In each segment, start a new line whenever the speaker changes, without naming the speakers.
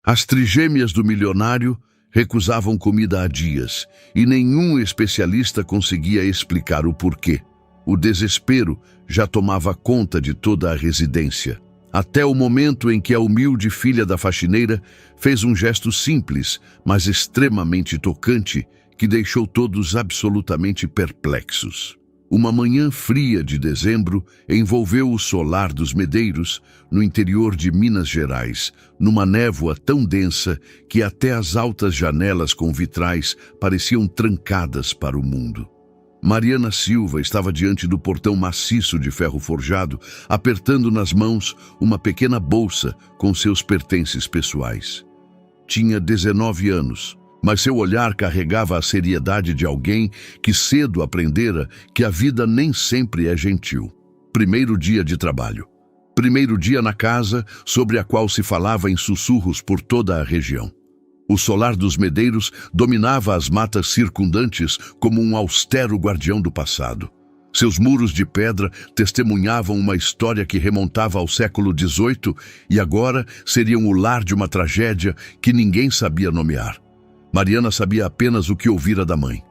As trigêmeas do milionário recusavam comida há dias e nenhum especialista conseguia explicar o porquê. O desespero já tomava conta de toda a residência, até o momento em que a humilde filha da faxineira fez um gesto simples, mas extremamente tocante, que deixou todos absolutamente perplexos. Uma manhã fria de dezembro envolveu o solar dos Medeiros, no interior de Minas Gerais, numa névoa tão densa que até as altas janelas com vitrais pareciam trancadas para o mundo. Mariana Silva estava diante do portão maciço de ferro forjado, apertando nas mãos uma pequena bolsa com seus pertences pessoais. Tinha 19 anos, mas seu olhar carregava a seriedade de alguém que cedo aprendera que a vida nem sempre é gentil. Primeiro dia de trabalho. Primeiro dia na casa sobre a qual se falava em sussurros por toda a região. O solar dos Medeiros dominava as matas circundantes como um austero guardião do passado. Seus muros de pedra testemunhavam uma história que remontava ao século XVIII e agora seriam o lar de uma tragédia que ninguém sabia nomear. Mariana sabia apenas o que ouvira da mãe.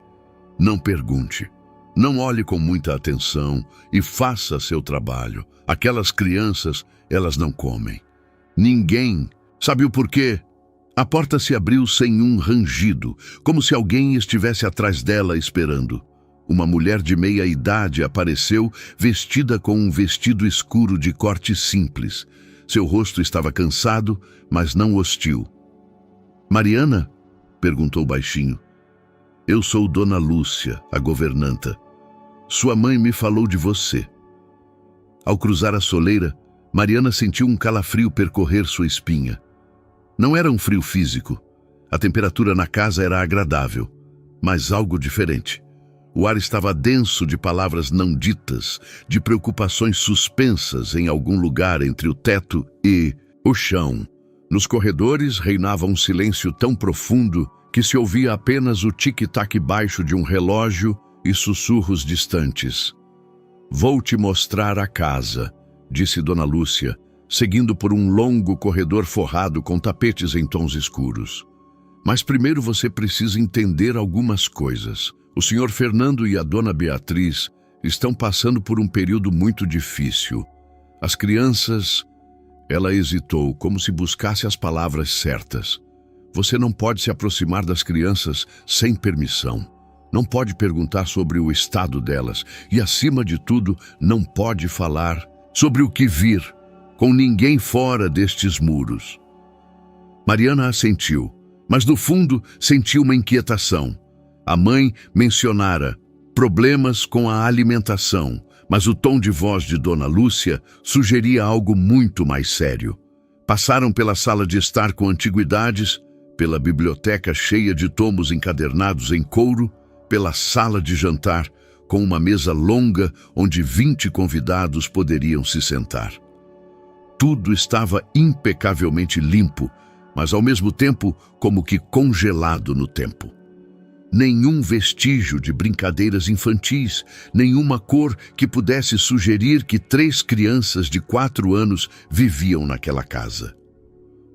Não pergunte, não olhe com muita atenção e faça seu trabalho. Aquelas crianças, elas não comem. Ninguém sabe o porquê. A porta se abriu sem um rangido, como se alguém estivesse atrás dela esperando. Uma mulher de meia-idade apareceu, vestida com um vestido escuro de corte simples. Seu rosto estava cansado, mas não hostil. "Mariana?" perguntou baixinho. "Eu sou Dona Lúcia, a governanta. Sua mãe me falou de você." Ao cruzar a soleira, Mariana sentiu um calafrio percorrer sua espinha. Não era um frio físico. A temperatura na casa era agradável, mas algo diferente. O ar estava denso de palavras não ditas, de preocupações suspensas em algum lugar entre o teto e o chão. Nos corredores reinava um silêncio tão profundo que se ouvia apenas o tic-tac baixo de um relógio e sussurros distantes. "Vou te mostrar a casa", disse Dona Lúcia, seguindo por um longo corredor forrado com tapetes em tons escuros. "Mas primeiro você precisa entender algumas coisas. O Sr. Fernando e a Dona Beatriz estão passando por um período muito difícil. As crianças..." Ela hesitou, como se buscasse as palavras certas. "Você não pode se aproximar das crianças sem permissão. Não pode perguntar sobre o estado delas e, acima de tudo, não pode falar sobre o que vir com ninguém fora destes muros." Mariana assentiu, mas no fundo sentiu uma inquietação. A mãe mencionara problemas com a alimentação, mas o tom de voz de Dona Lúcia sugeria algo muito mais sério. Passaram pela sala de estar com antiguidades, pela biblioteca cheia de tomos encadernados em couro, pela sala de jantar, com uma mesa longa onde 20 convidados poderiam se sentar. Tudo estava impecavelmente limpo, mas ao mesmo tempo como que congelado no tempo. Nenhum vestígio de brincadeiras infantis, nenhuma cor que pudesse sugerir que 3 crianças de 4 anos viviam naquela casa.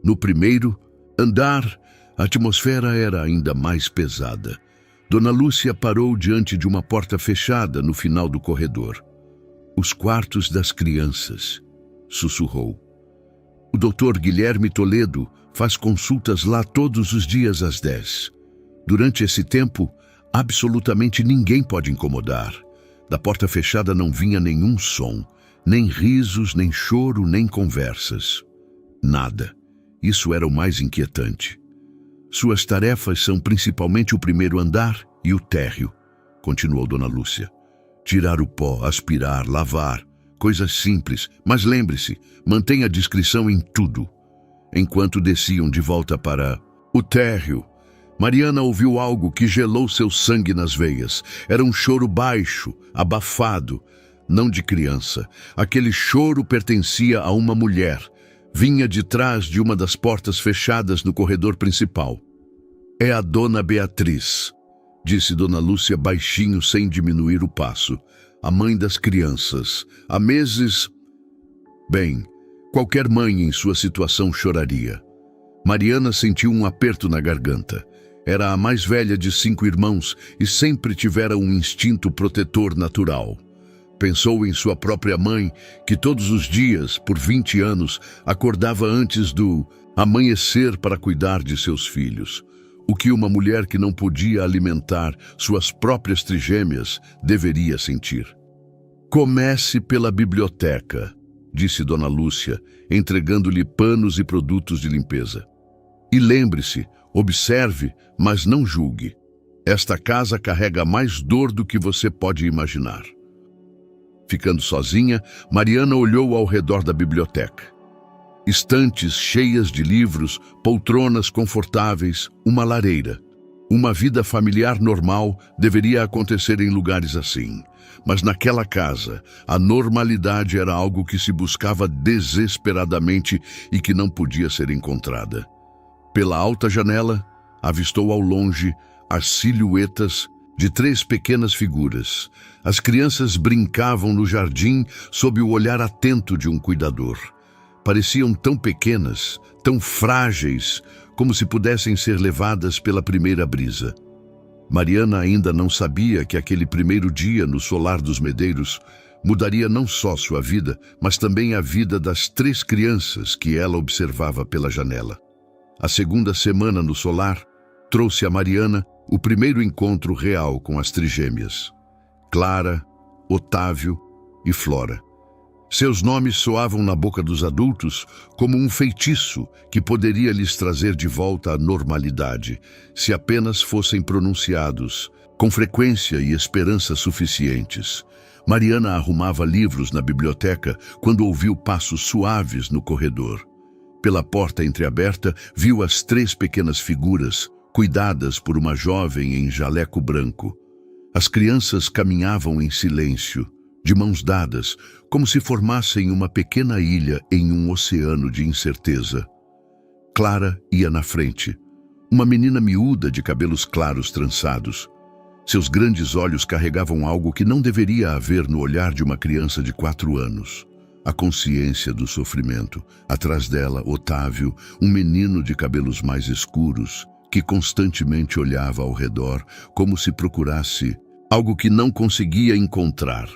No primeiro andar, a atmosfera era ainda mais pesada. Dona Lúcia parou diante de uma porta fechada no final do corredor. "Os quartos das crianças", sussurrou. "O Dr. Guilherme Toledo faz consultas lá todos os dias às 10. Durante esse tempo, absolutamente ninguém pode incomodar. Da porta fechada não vinha nenhum som, nem risos, nem choro, nem conversas. Nada. Isso era o mais inquietante. Suas tarefas são principalmente o primeiro andar e o térreo", continuou Dona Lúcia. "Tirar o pó, aspirar, lavar, coisas simples, mas lembre-se, mantenha discrição em tudo." Enquanto desciam de volta para o térreo, Mariana ouviu algo que gelou seu sangue nas veias. Era um choro baixo, abafado, não de criança. Aquele choro pertencia a uma mulher. Vinha de trás de uma das portas fechadas no corredor principal. "É a Dona Beatriz", disse Dona Lúcia baixinho sem diminuir o passo. "A mãe das crianças. Há meses..." Bem, qualquer mãe em sua situação choraria. Mariana sentiu um aperto na garganta. Era a mais velha de 5 irmãos e sempre tivera um instinto protetor natural. Pensou em sua própria mãe, que todos os dias, por 20 anos, acordava antes do amanhecer para cuidar de seus filhos. O que uma mulher que não podia alimentar suas próprias trigêmeas deveria sentir. Comece pela biblioteca, disse Dona Lúcia, entregando-lhe panos e produtos de limpeza. E lembre-se, observe, mas não julgue. Esta casa carrega mais dor do que você pode imaginar. Ficando sozinha, Mariana olhou ao redor da biblioteca. Estantes cheias de livros, poltronas confortáveis, uma lareira. Uma vida familiar normal deveria acontecer em lugares assim. Mas naquela casa, a normalidade era algo que se buscava desesperadamente e que não podia ser encontrada. Pela alta janela, avistou ao longe as silhuetas de 3 pequenas figuras. As crianças brincavam no jardim sob o olhar atento de um cuidador. Pareciam tão pequenas, tão frágeis, como se pudessem ser levadas pela primeira brisa. Mariana ainda não sabia que aquele primeiro dia no solar dos Medeiros mudaria não só sua vida, mas também a vida das 3 crianças que ela observava pela janela. A segunda semana no solar trouxe a Mariana o primeiro encontro real com as trigêmeas. Clara, Otávio e Flora. Seus nomes soavam na boca dos adultos como um feitiço que poderia lhes trazer de volta a normalidade, se apenas fossem pronunciados, com frequência e esperança suficientes. Mariana arrumava livros na biblioteca quando ouviu passos suaves no corredor. Pela porta entreaberta, viu as 3 pequenas figuras, cuidadas por uma jovem em jaleco branco. As crianças caminhavam em silêncio, de mãos dadas, como se formassem uma pequena ilha em um oceano de incerteza. Clara ia na frente, uma menina miúda de cabelos claros trançados. Seus grandes olhos carregavam algo que não deveria haver no olhar de uma criança de 4 anos. A consciência do sofrimento. Atrás dela, Otávio, um menino de cabelos mais escuros, que constantemente olhava ao redor, como se procurasse algo que não conseguia encontrar.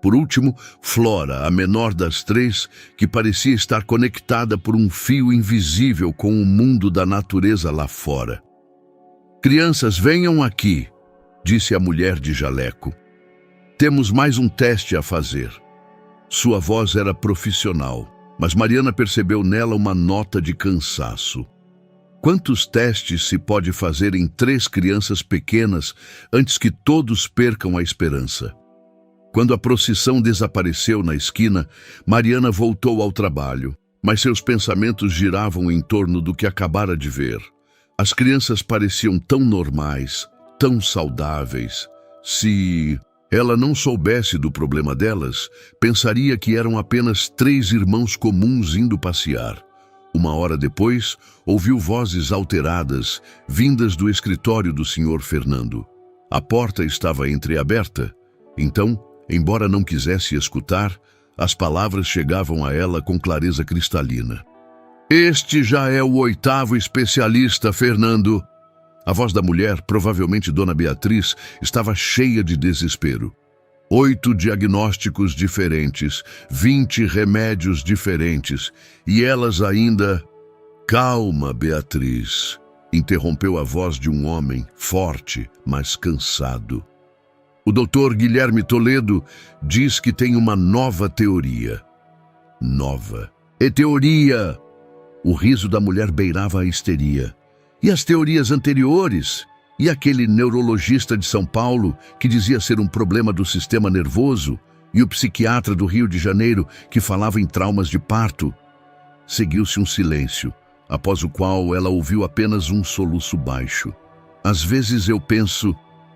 Por último, Flora, a menor das 3, que parecia estar conectada por um fio invisível com o mundo da natureza lá fora. "Crianças, venham aqui", disse a mulher de jaleco. "Temos mais um teste a fazer." Sua voz era profissional, mas Mariana percebeu nela uma nota de cansaço. Quantos testes se pode fazer em 3 crianças pequenas antes que todos percam a esperança? Quando a procissão desapareceu na esquina, Mariana voltou ao trabalho, mas seus pensamentos giravam em torno do que acabara de ver. As crianças pareciam tão normais, tão saudáveis. Se ela não soubesse do problema delas, pensaria que eram apenas 3 irmãos comuns indo passear. Uma hora depois, ouviu vozes alteradas, vindas do escritório do Sr. Fernando. A porta estava entreaberta, então, embora não quisesse escutar, as palavras chegavam a ela com clareza cristalina. "Este já é o 8º especialista, Fernando." A voz da mulher, provavelmente Dona Beatriz, estava cheia de desespero. 8 diagnósticos diferentes, 20 remédios diferentes, e elas ainda... "Calma, Beatriz", interrompeu a voz de um homem forte, mas cansado. "O Dr. Guilherme Toledo diz que tem uma nova teoria." Nova. "É teoria!" O riso da mulher beirava a histeria. "E as teorias anteriores? E aquele neurologista de São Paulo que dizia ser um problema do sistema nervoso? E o psiquiatra do Rio de Janeiro que falava em traumas de parto?" Seguiu-se um silêncio, após o qual ela ouviu apenas um soluço baixo. "Às vezes eu penso..."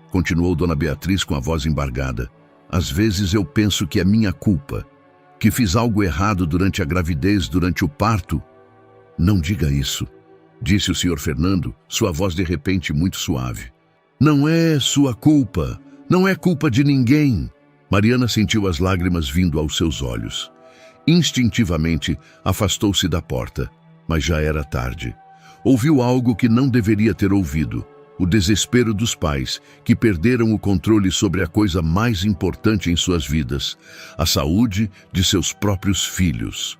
continuou Dona Beatriz com a voz embargada. "Às vezes eu penso que é minha culpa, que fiz algo errado durante a gravidez, durante o parto." "Não diga isso", disse o Sr. Fernando, sua voz de repente muito suave. "Não é sua culpa, não é culpa de ninguém." Mariana sentiu as lágrimas vindo aos seus olhos. Instintivamente, afastou-se da porta, mas já era tarde. Ouviu algo que não deveria ter ouvido. O desespero dos pais, que perderam o controle sobre a coisa mais importante em suas vidas, a saúde de seus próprios filhos.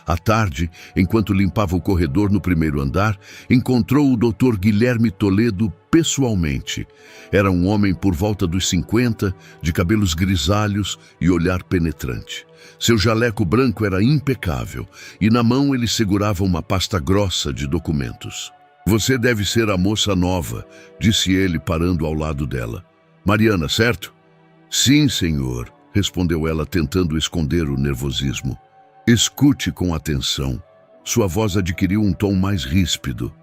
À tarde, enquanto limpava o corredor no primeiro andar, encontrou o Dr. Guilherme Toledo pessoalmente. Era um homem por volta dos 50, de cabelos grisalhos e olhar penetrante. Seu jaleco branco era impecável e na mão ele segurava uma pasta grossa de documentos. Você deve ser a moça nova, disse ele parando ao lado dela. Mariana, certo? Sim, senhor, respondeu ela tentando esconder o nervosismo. Escute com atenção. Sua voz adquiriu um tom mais ríspido.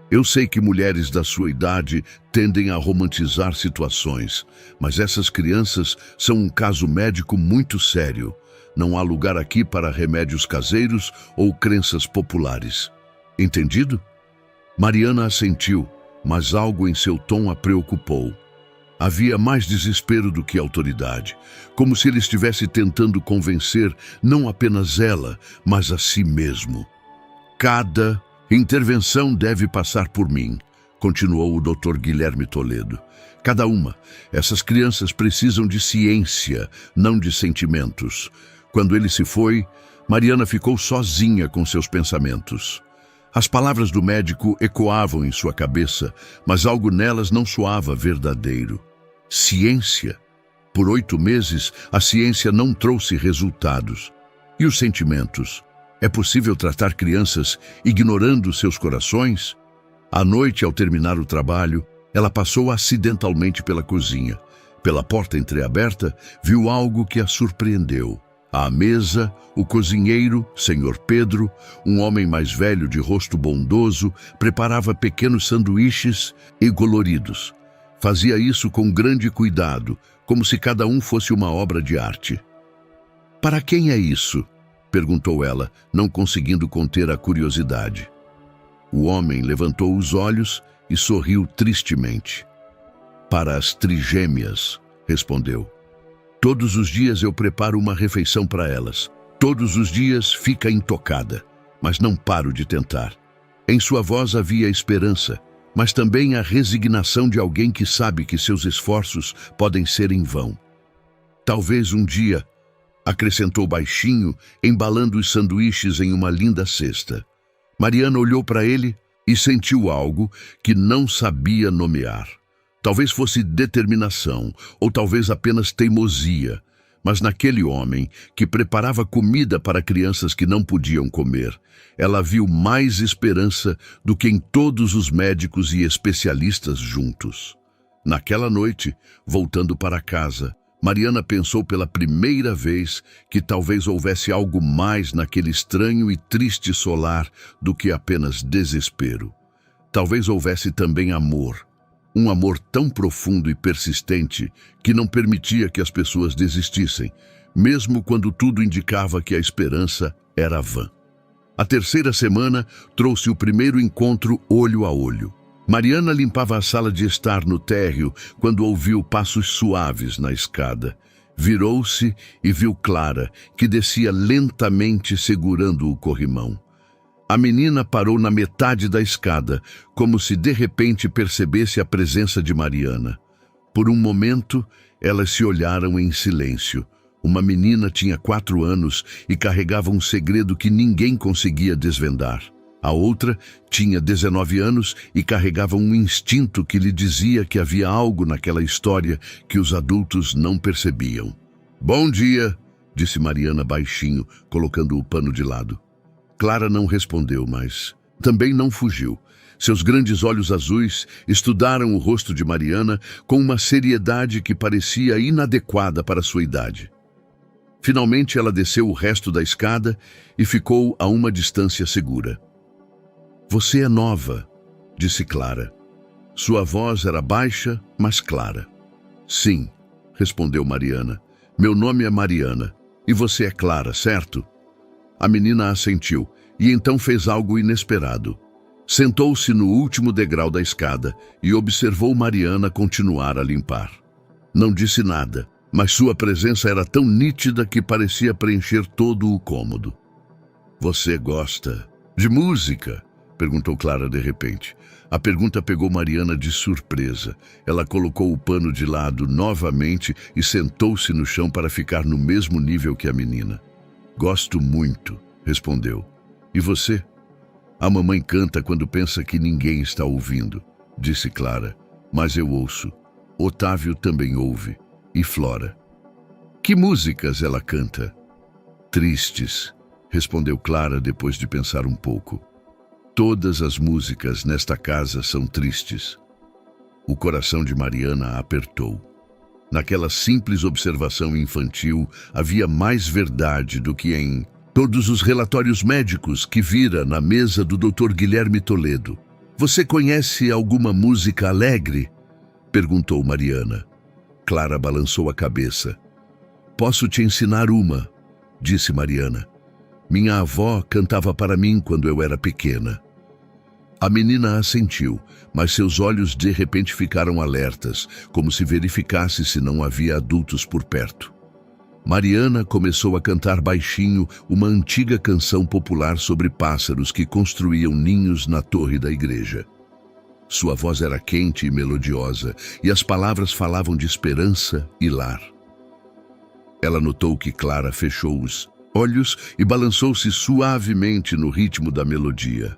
Eu sei que mulheres da sua idade tendem a romantizar situações, mas essas crianças são um caso médico muito sério. Não há lugar aqui para remédios caseiros ou crenças populares. Entendido? Mariana assentiu, mas algo em seu tom a preocupou. Havia mais desespero do que autoridade, como se ele estivesse tentando convencer não apenas ela, mas a si mesmo. Cada intervenção deve passar por mim, continuou o Dr. Guilherme Toledo. Cada uma. Essas crianças precisam de ciência, não de sentimentos. Quando ele se foi, Mariana ficou sozinha com seus pensamentos. As palavras do médico ecoavam em sua cabeça, mas algo nelas não soava verdadeiro. Ciência? Por 8 meses, a ciência não trouxe resultados. E os sentimentos? É possível tratar crianças ignorando seus corações? À noite, ao terminar o trabalho, ela passou acidentalmente pela cozinha. Pela porta entreaberta, viu algo que a surpreendeu. À mesa, o cozinheiro, Sr. Pedro, um homem mais velho de rosto bondoso, preparava pequenos sanduíches e coloridos. Fazia isso com grande cuidado, como se cada um fosse uma obra de arte. Para quem é isso? Perguntou ela, não conseguindo conter a curiosidade. O homem levantou os olhos e sorriu tristemente. Para as trigêmeas, respondeu. Todos os dias eu preparo uma refeição para elas. Todos os dias fica intocada, mas não paro de tentar. Em sua voz havia esperança, mas também a resignação de alguém que sabe que seus esforços podem ser em vão. Talvez um dia, acrescentou baixinho, embalando os sanduíches em uma linda cesta. Mariana olhou para ele e sentiu algo que não sabia nomear. Talvez fosse determinação, ou talvez apenas teimosia, mas naquele homem que preparava comida para crianças que não podiam comer, ela viu mais esperança do que em todos os médicos e especialistas juntos. Naquela noite, voltando para casa, Mariana pensou pela primeira vez que talvez houvesse algo mais naquele estranho e triste solar do que apenas desespero. Talvez houvesse também amor. Um amor tão profundo e persistente que não permitia que as pessoas desistissem, mesmo quando tudo indicava que a esperança era vã. A terceira semana trouxe o primeiro encontro olho a olho. Mariana limpava a sala de estar no térreo quando ouviu passos suaves na escada. Virou-se e viu Clara, que descia lentamente segurando o corrimão. A menina parou na metade da escada, como se de repente percebesse a presença de Mariana. Por um momento, elas se olharam em silêncio. Uma menina tinha 4 anos e carregava um segredo que ninguém conseguia desvendar. A outra tinha 19 anos e carregava um instinto que lhe dizia que havia algo naquela história que os adultos não percebiam. "Bom dia", disse Mariana baixinho, colocando o pano de lado. Clara não respondeu, mas também não fugiu. Seus grandes olhos azuis estudaram o rosto de Mariana com uma seriedade que parecia inadequada para sua idade. Finalmente ela desceu o resto da escada e ficou a uma distância segura. "Você é nova", disse Clara. Sua voz era baixa, mas clara. "Sim", respondeu Mariana. "Meu nome é Mariana. E você é Clara, certo?" A menina assentiu, e então fez algo inesperado. Sentou-se no último degrau da escada e observou Mariana continuar a limpar. Não disse nada, mas sua presença era tão nítida que parecia preencher todo o cômodo. "Você gosta de música?", Perguntou Clara de repente. A pergunta pegou Mariana de surpresa. Ela colocou o pano de lado novamente e sentou-se no chão para ficar no mesmo nível que a menina. Gosto muito, respondeu. E você? A mamãe canta quando pensa que ninguém está ouvindo, disse Clara. Mas eu ouço. Otávio também ouve. E Flora? Que músicas ela canta? Tristes, respondeu Clara depois de pensar um pouco. Todas as músicas nesta casa são tristes. O coração de Mariana apertou. Naquela simples observação infantil havia mais verdade do que em todos os relatórios médicos que vira na mesa do Dr. Guilherme Toledo. Você conhece alguma música alegre? Perguntou Mariana. Clara balançou a cabeça. Posso te ensinar uma, disse Mariana. Minha avó cantava para mim quando eu era pequena. A menina assentiu, mas seus olhos de repente ficaram alertas, como se verificasse se não havia adultos por perto. Mariana começou a cantar baixinho uma antiga canção popular sobre pássaros que construíam ninhos na torre da igreja. Sua voz era quente e melodiosa, e as palavras falavam de esperança e lar. Ela notou que Clara fechou os olhos e balançou-se suavemente no ritmo da melodia.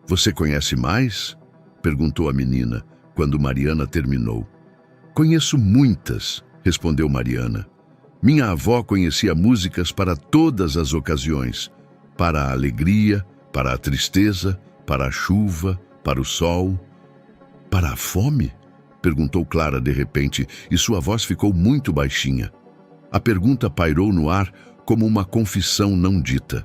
Você conhece mais? Perguntou a menina, quando Mariana terminou. Conheço muitas, respondeu Mariana. Minha avó conhecia músicas para todas as ocasiões. Para a alegria, para a tristeza, para a chuva, para o sol. Para a fome? Perguntou Clara de repente, e sua voz ficou muito baixinha. A pergunta pairou no ar como uma confissão não dita.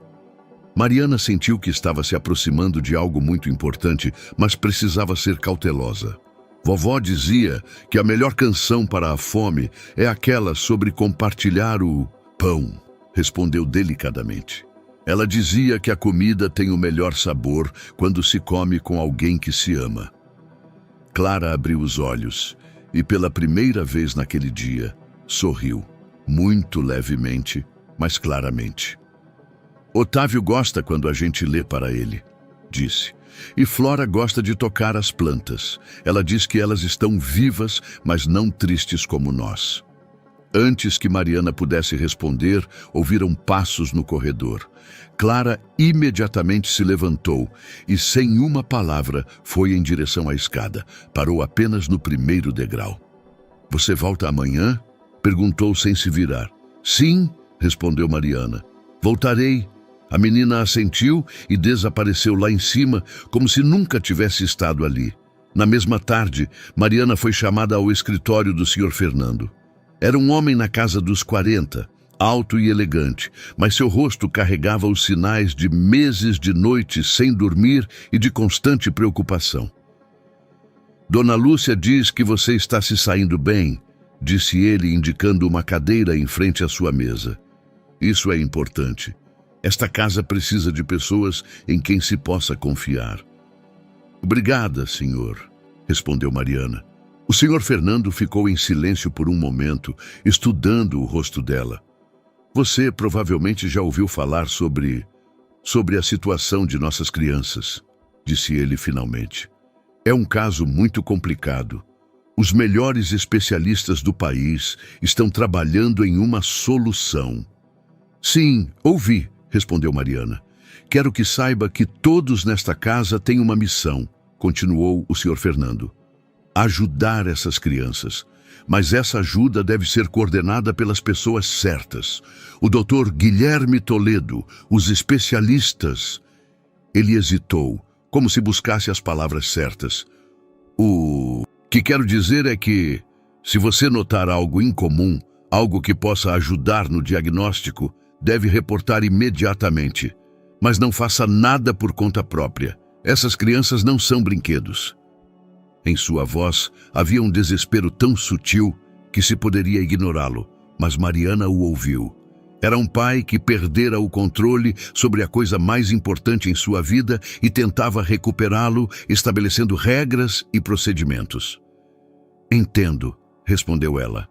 Mariana sentiu que estava se aproximando de algo muito importante, mas precisava ser cautelosa. Vovó dizia que a melhor canção para a fome é aquela sobre compartilhar o pão, respondeu delicadamente. Ela dizia que a comida tem o melhor sabor quando se come com alguém que se ama. Clara abriu os olhos e, pela primeira vez naquele dia, sorriu, muito levemente, mas claramente. Otávio gosta quando a gente lê para ele, disse. E Flora gosta de tocar as plantas. Ela diz que elas estão vivas, mas não tristes como nós. Antes que Mariana pudesse responder, ouviram passos no corredor. Clara imediatamente se levantou e, sem uma palavra, foi em direção à escada. Parou apenas no primeiro degrau. Você volta amanhã? Perguntou sem se virar. Sim, respondeu Mariana. Voltarei. A menina assentiu e desapareceu lá em cima, como se nunca tivesse estado ali. Na mesma tarde, Mariana foi chamada ao escritório do Sr. Fernando. Era um homem na casa dos 40, alto e elegante, mas seu rosto carregava os sinais de meses de noites sem dormir e de constante preocupação. Dona Lúcia diz que você está se saindo bem, disse ele, indicando uma cadeira em frente à sua mesa. Isso é importante. Esta casa precisa de pessoas em quem se possa confiar. Obrigada, senhor, respondeu Mariana. O senhor Fernando ficou em silêncio por um momento, estudando o rosto dela. Você provavelmente já ouviu falar sobre a situação de nossas crianças, disse ele finalmente. É um caso muito complicado. Os melhores especialistas do país estão trabalhando em uma solução. Sim, ouvi, respondeu Mariana. Quero que saiba que todos nesta casa têm uma missão, continuou o Sr. Fernando. Ajudar essas crianças. Mas essa ajuda deve ser coordenada pelas pessoas certas. O Dr. Guilherme Toledo, os especialistas. Ele hesitou, como se buscasse as palavras certas. O que quero dizer é que, se você notar algo incomum, algo que possa ajudar no diagnóstico, deve reportar imediatamente. Mas não faça nada por conta própria. Essas crianças não são brinquedos. Em sua voz havia um desespero tão sutil que se poderia ignorá-lo, mas Mariana o ouviu. Era um pai que perdera o controle sobre a coisa mais importante em sua vida e tentava recuperá-lo, estabelecendo regras e procedimentos. Entendo, respondeu ela.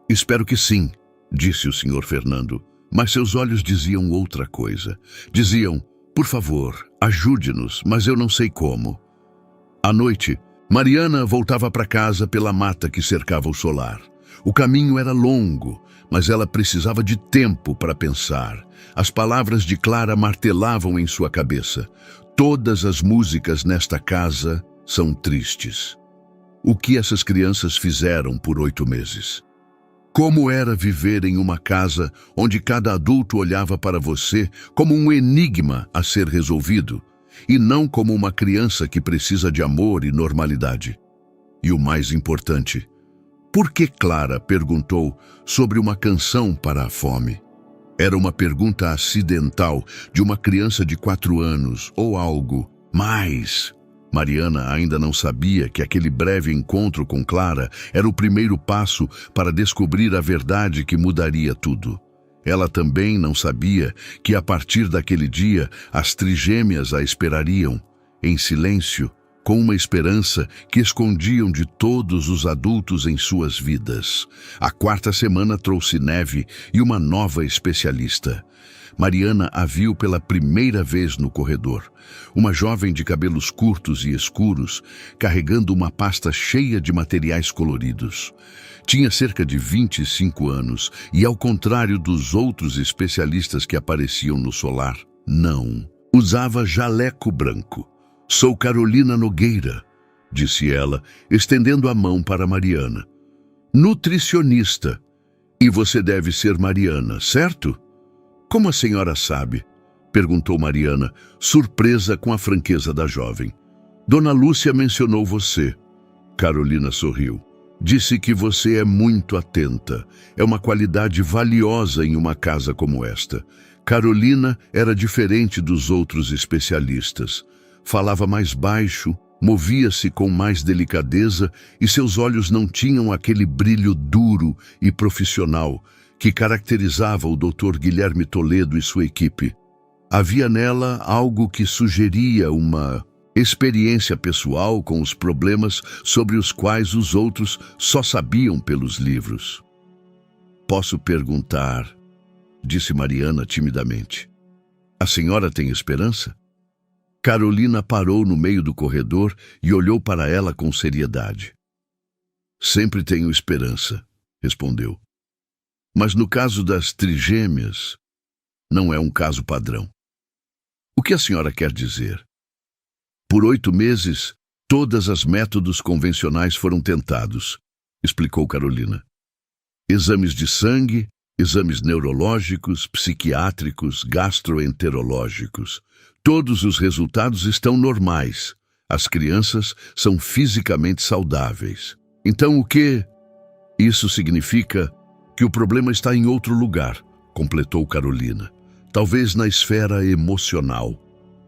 Espero que sim, disse o Sr. Fernando. Mas seus olhos diziam outra coisa. Diziam, Por favor, ajude-nos, mas eu não sei como. À noite, Mariana voltava para casa pela mata que cercava o solar. O caminho era longo, mas ela precisava de tempo para pensar. As palavras de Clara martelavam em sua cabeça. Todas as músicas nesta casa são tristes. O que essas crianças fizeram por 8 meses? Como era viver em uma casa onde cada adulto olhava para você como um enigma a ser resolvido, e não como uma criança que precisa de amor e normalidade? E o mais importante, por que Clara perguntou sobre uma canção para a fome? Era uma pergunta acidental de uma criança de 4 anos ou algo mais. Mariana ainda não sabia que aquele breve encontro com Clara era o primeiro passo para descobrir a verdade que mudaria tudo. Ela também não sabia que a partir daquele dia as trigêmeas a esperariam, em silêncio, com uma esperança que escondiam de todos os adultos em suas vidas. A 4ª semana trouxe neve e uma nova especialista. Mariana a viu pela primeira vez no corredor. Uma jovem de cabelos curtos e escuros, carregando uma pasta cheia de materiais coloridos. Tinha cerca de 25 anos e, ao contrário dos outros especialistas que apareciam no solar, não usava jaleco branco. "Sou Carolina Nogueira", disse ela, estendendo a mão para Mariana. "Nutricionista. E você deve ser Mariana, certo?" "Como a senhora sabe?", perguntou Mariana, surpresa com a franqueza da jovem. "Dona Lúcia mencionou você." Carolina sorriu. "Disse que você é muito atenta. É uma qualidade valiosa em uma casa como esta." Carolina era diferente dos outros especialistas. Falava mais baixo, movia-se com mais delicadeza e seus olhos não tinham aquele brilho duro e profissional que caracterizava o Dr. Guilherme Toledo e sua equipe. Havia nela algo que sugeria uma experiência pessoal com os problemas sobre os quais os outros só sabiam pelos livros. "Posso perguntar?", disse Mariana timidamente. "A senhora tem esperança?" Carolina parou no meio do corredor e olhou para ela com seriedade. "Sempre tenho esperança", respondeu. "Mas no caso das trigêmeas, não é um caso padrão." "O que a senhora quer dizer?" "Por 8 meses, todas as métodos convencionais foram tentados", explicou Carolina. "Exames de sangue, exames neurológicos, psiquiátricos, gastroenterológicos. Todos os resultados estão normais. As crianças são fisicamente saudáveis. Então o que? Isso significa que o problema está em outro lugar", completou Carolina. "Talvez na esfera emocional.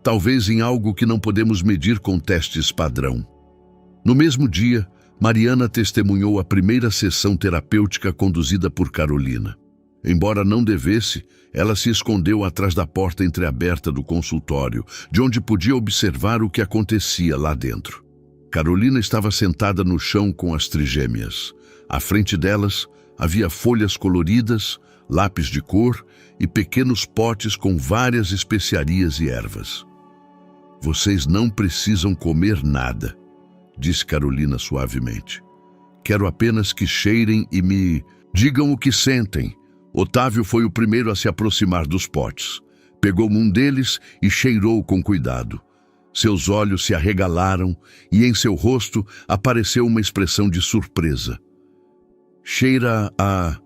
Talvez em algo que não podemos medir com testes padrão." No mesmo dia, Mariana testemunhou a primeira sessão terapêutica conduzida por Carolina. Embora não devesse, ela se escondeu atrás da porta entreaberta do consultório, de onde podia observar o que acontecia lá dentro. Carolina estava sentada no chão com as trigêmeas. À frente delas, havia folhas coloridas, lápis de cor e pequenos potes com várias especiarias e ervas. "Vocês não precisam comer nada", disse Carolina suavemente. "Quero apenas que cheirem e me digam o que sentem." Otávio foi o primeiro a se aproximar dos potes. Pegou um deles e cheirou com cuidado. Seus olhos se arregalaram e em seu rosto apareceu uma expressão de surpresa. "Cheira a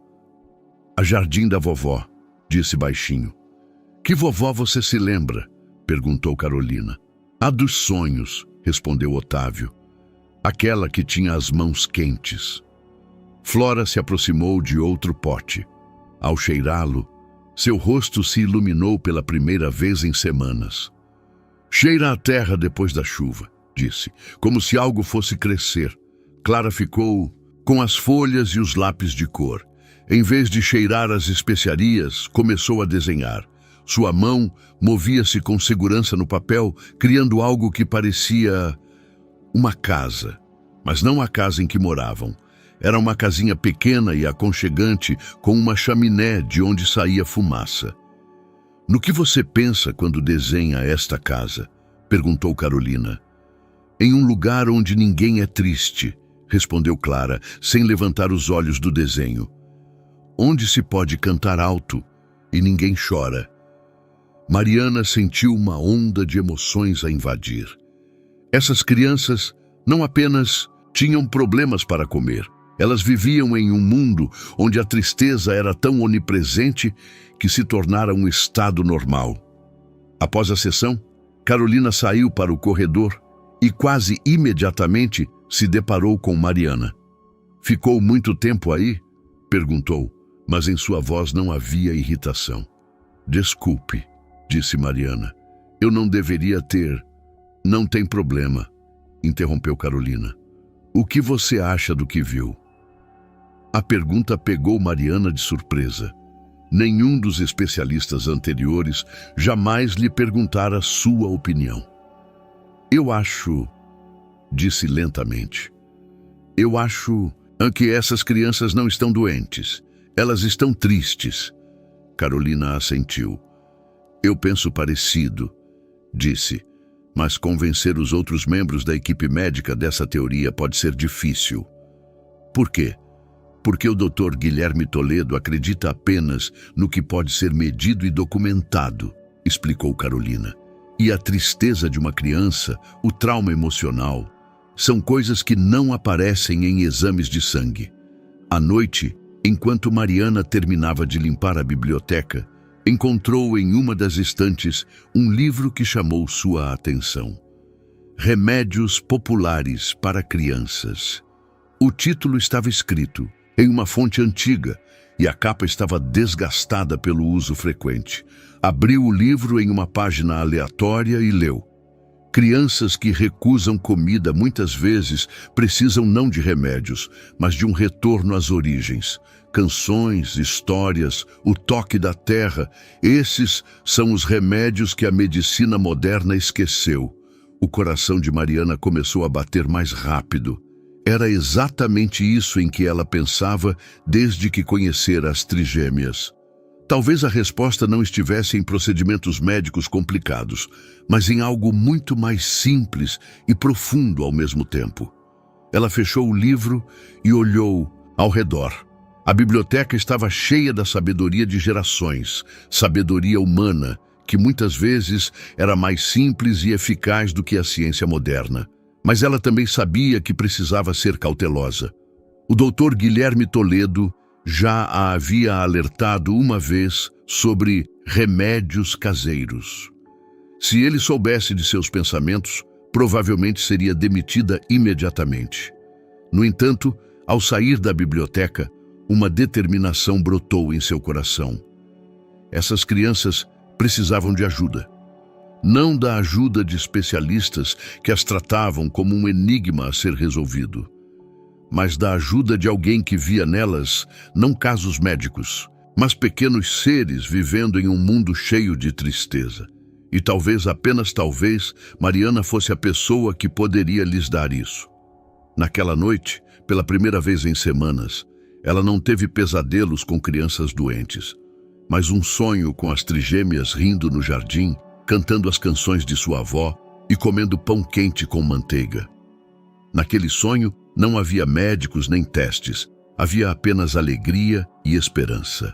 jardim da vovó", disse baixinho. "Que vovó você se lembra?", perguntou Carolina. "A dos sonhos", respondeu Otávio. "Aquela que tinha as mãos quentes." Flora se aproximou de outro pote. Ao cheirá-lo, seu rosto se iluminou pela primeira vez em semanas. "Cheira a terra depois da chuva", disse, como se algo fosse crescer. Clara ficou com as folhas e os lápis de cor. Em vez de cheirar as especiarias, começou a desenhar. Sua mão movia-se com segurança no papel, criando algo que parecia uma casa, mas não a casa em que moravam. Era uma casinha pequena e aconchegante com uma chaminé de onde saía fumaça. No que você pensa quando desenha esta casa? Perguntou Carolina. Em um lugar onde ninguém é triste, respondeu Clara, sem levantar os olhos do desenho. Onde se pode cantar alto e ninguém chora. Mariana sentiu uma onda de emoções a invadir. Essas crianças não apenas tinham problemas para comer, elas viviam em um mundo onde a tristeza era tão onipresente que se tornara um estado normal. Após a sessão, Carolina saiu para o corredor e quase imediatamente se deparou com Mariana. Ficou muito tempo aí? Perguntou, mas em sua voz não havia irritação. Desculpe, disse Mariana. Eu não deveria ter. Não tem problema, interrompeu Carolina. O que você acha do que viu? A pergunta pegou Mariana de surpresa. Nenhum dos especialistas anteriores jamais lhe perguntara sua opinião. Eu acho, disse lentamente, eu acho que essas crianças não estão doentes. Elas estão tristes. Carolina assentiu. Eu penso parecido, disse, mas convencer os outros membros da equipe médica dessa teoria pode ser difícil. Por quê? Porque o Dr. Guilherme Toledo acredita apenas no que pode ser medido e documentado, explicou Carolina. E a tristeza de uma criança, o trauma emocional, são coisas que não aparecem em exames de sangue. À noite, enquanto Mariana terminava de limpar a biblioteca, encontrou em uma das estantes um livro que chamou sua atenção. Remédios Populares para Crianças. O título estava escrito em uma fonte antiga e a capa estava desgastada pelo uso frequente. Abriu o livro em uma página aleatória e leu. Crianças que recusam comida muitas vezes precisam não de remédios, mas de um retorno às origens. Canções, histórias, o toque da terra, esses são os remédios que a medicina moderna esqueceu. O coração de Mariana começou a bater mais rápido. Era exatamente isso em que ela pensava desde que conhecera as trigêmeas. Talvez a resposta não estivesse em procedimentos médicos complicados, mas em algo muito mais simples e profundo ao mesmo tempo. Ela fechou o livro e olhou ao redor. A biblioteca estava cheia da sabedoria de gerações, sabedoria humana, que muitas vezes era mais simples e eficaz do que a ciência moderna. Mas ela também sabia que precisava ser cautelosa. O Dr. Guilherme Toledo já a havia alertado uma vez sobre remédios caseiros. Se ele soubesse de seus pensamentos, provavelmente seria demitida imediatamente. No entanto, ao sair da biblioteca, uma determinação brotou em seu coração. Essas crianças precisavam de ajuda. Não da ajuda de especialistas que as tratavam como um enigma a ser resolvido, mas da ajuda de alguém que via nelas não casos médicos, mas pequenos seres vivendo em um mundo cheio de tristeza. E talvez, apenas talvez, Mariana fosse a pessoa que poderia lhes dar isso. Naquela noite, pela primeira vez em semanas, ela não teve pesadelos com crianças doentes, mas um sonho com as trigêmeas rindo no jardim, cantando as canções de sua avó e comendo pão quente com manteiga. Naquele sonho não havia médicos nem testes, havia apenas alegria e esperança.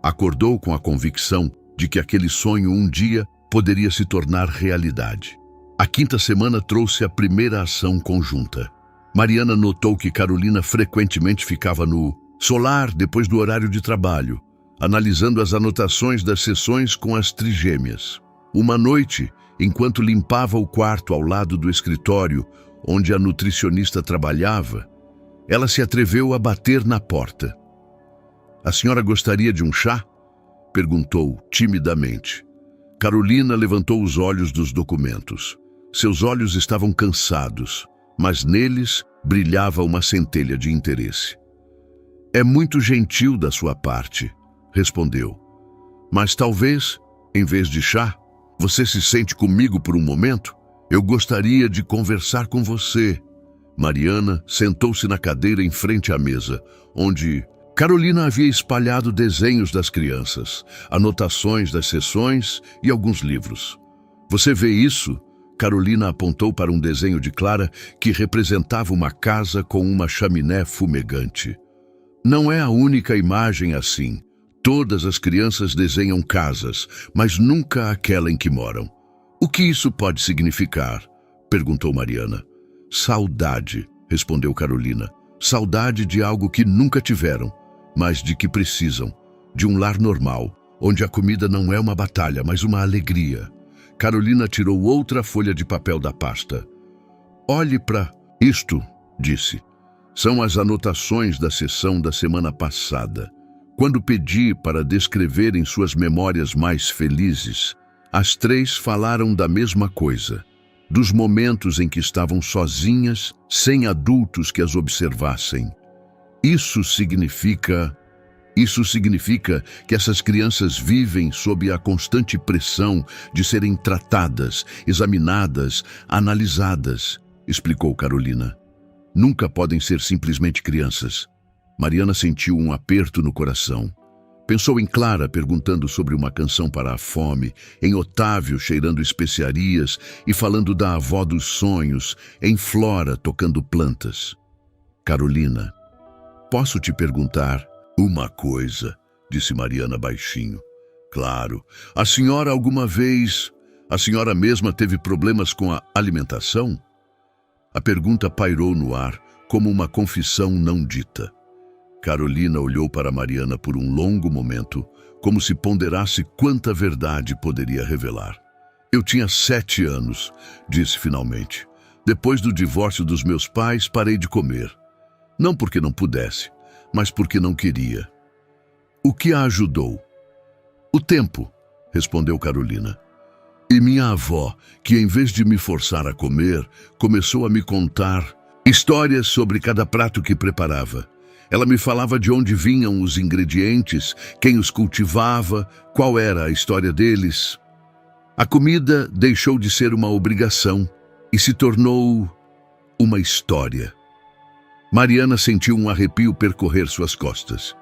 Acordou com a convicção de que aquele sonho um dia poderia se tornar realidade. A quinta semana trouxe a primeira ação conjunta. Mariana notou que Carolina frequentemente ficava no solar depois do horário de trabalho, analisando as anotações das sessões com as trigêmeas. Uma noite, enquanto limpava o quarto ao lado do escritório onde a nutricionista trabalhava, ela se atreveu a bater na porta. A senhora gostaria de um chá? Perguntou timidamente. Carolina levantou os olhos dos documentos. Seus olhos estavam cansados, mas neles brilhava uma centelha de interesse. É muito gentil da sua parte, respondeu. Mas talvez, em vez de chá, você se sente comigo por um momento? Eu gostaria de conversar com você. Mariana sentou-se na cadeira em frente à mesa, onde Carolina havia espalhado desenhos das crianças, anotações das sessões e alguns livros. Você vê isso? Carolina apontou para um desenho de Clara que representava uma casa com uma chaminé fumegante. Não é a única imagem assim. Todas as crianças desenham casas, mas nunca aquela em que moram. O que isso pode significar? Perguntou Mariana. Saudade, respondeu Carolina. Saudade de algo que nunca tiveram, mas de que precisam. De um lar normal, onde a comida não é uma batalha, mas uma alegria. Carolina tirou outra folha de papel da pasta. Olhe para isto, disse. São as anotações da sessão da semana passada. Quando pedi para descreverem suas memórias mais felizes, as três falaram da mesma coisa. Dos momentos em que estavam sozinhas, sem adultos que as observassem. Isso significa que essas crianças vivem sob a constante pressão de serem tratadas, examinadas, analisadas, explicou Carolina. Nunca podem ser simplesmente crianças. Mariana sentiu um aperto no coração. Pensou em Clara perguntando sobre uma canção para a fome, em Otávio cheirando especiarias e falando da avó dos sonhos, em Flora tocando plantas. Carolina, posso te perguntar uma coisa, disse Mariana baixinho. Claro, a senhora mesma teve problemas com a alimentação? A pergunta pairou no ar como uma confissão não dita. Carolina olhou para Mariana por um longo momento, como se ponderasse quanta verdade poderia revelar. Eu tinha 7 anos, disse finalmente. Depois do divórcio dos meus pais, parei de comer. Não porque não pudesse, mas porque não queria. O que a ajudou? O tempo, respondeu Carolina. E minha avó, que em vez de me forçar a comer, começou a me contar histórias sobre cada prato que preparava. Ela me falava de onde vinham os ingredientes, quem os cultivava, qual era a história deles. A comida deixou de ser uma obrigação e se tornou uma história. Mariana sentiu um arrepio percorrer suas costas.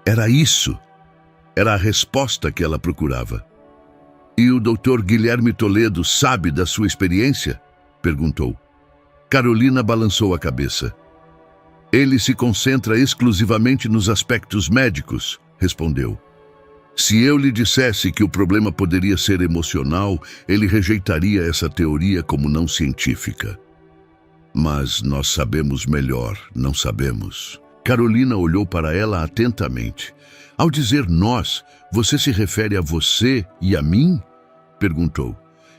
Era isso. Era a resposta que ela procurava. E o Dr. Guilherme Toledo sabe da sua experiência? Perguntou. Carolina balançou a cabeça. Ele se concentra exclusivamente nos aspectos médicos, respondeu. Se eu lhe dissesse que o problema poderia ser emocional, ele rejeitaria essa teoria como não científica. Mas nós sabemos melhor, não sabemos? Carolina olhou para ela atentamente. Ao dizer nós, você se refere a você e a mim? Perguntou.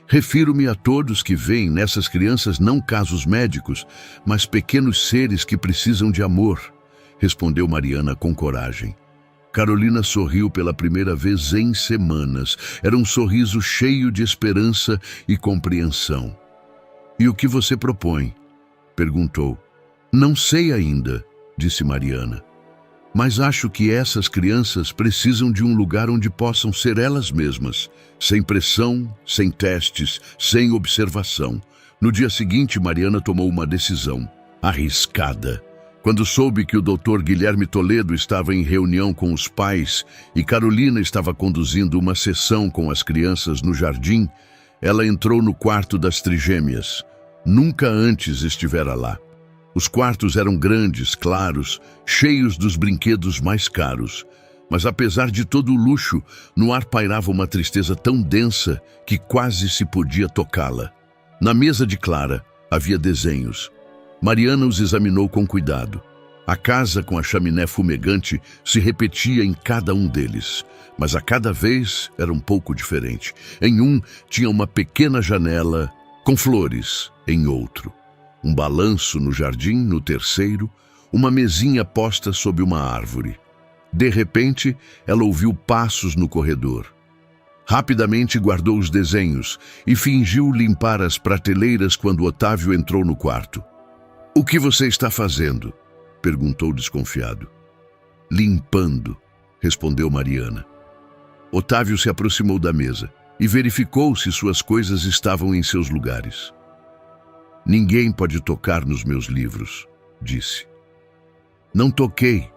Refiro-me a todos que veem nessas crianças não casos médicos, mas pequenos seres que precisam de amor, respondeu Mariana com coragem. Carolina sorriu pela primeira vez em semanas. Era um sorriso cheio de esperança e compreensão. E o que você propõe? Perguntou. Não sei ainda, disse Mariana. Mas acho que essas crianças precisam de um lugar onde possam ser elas mesmas, sem pressão, sem testes, sem observação. No dia seguinte, Mariana tomou uma decisão, arriscada. Quando soube que o Dr. Guilherme Toledo estava em reunião com os pais e Carolina estava conduzindo uma sessão com as crianças no jardim, ela entrou no quarto das trigêmeas. Nunca antes estivera lá. Os quartos eram grandes, claros, cheios dos brinquedos mais caros. Mas apesar de todo o luxo, no ar pairava uma tristeza tão densa que quase se podia tocá-la. Na mesa de Clara havia desenhos. Mariana os examinou com cuidado. A casa com a chaminé fumegante se repetia em cada um deles, mas a cada vez era um pouco diferente. Em um tinha uma pequena janela com flores, em outro. Um balanço no jardim, no terceiro, uma mesinha posta sob uma árvore. De repente, ela ouviu passos no corredor. Rapidamente guardou os desenhos e fingiu limpar as prateleiras quando Otávio entrou no quarto. — O que você está fazendo? Perguntou desconfiado. — Limpando, respondeu Mariana. Otávio se aproximou da mesa e verificou se suas coisas estavam em seus lugares. — Ninguém pode tocar nos meus livros, disse. — Não toquei,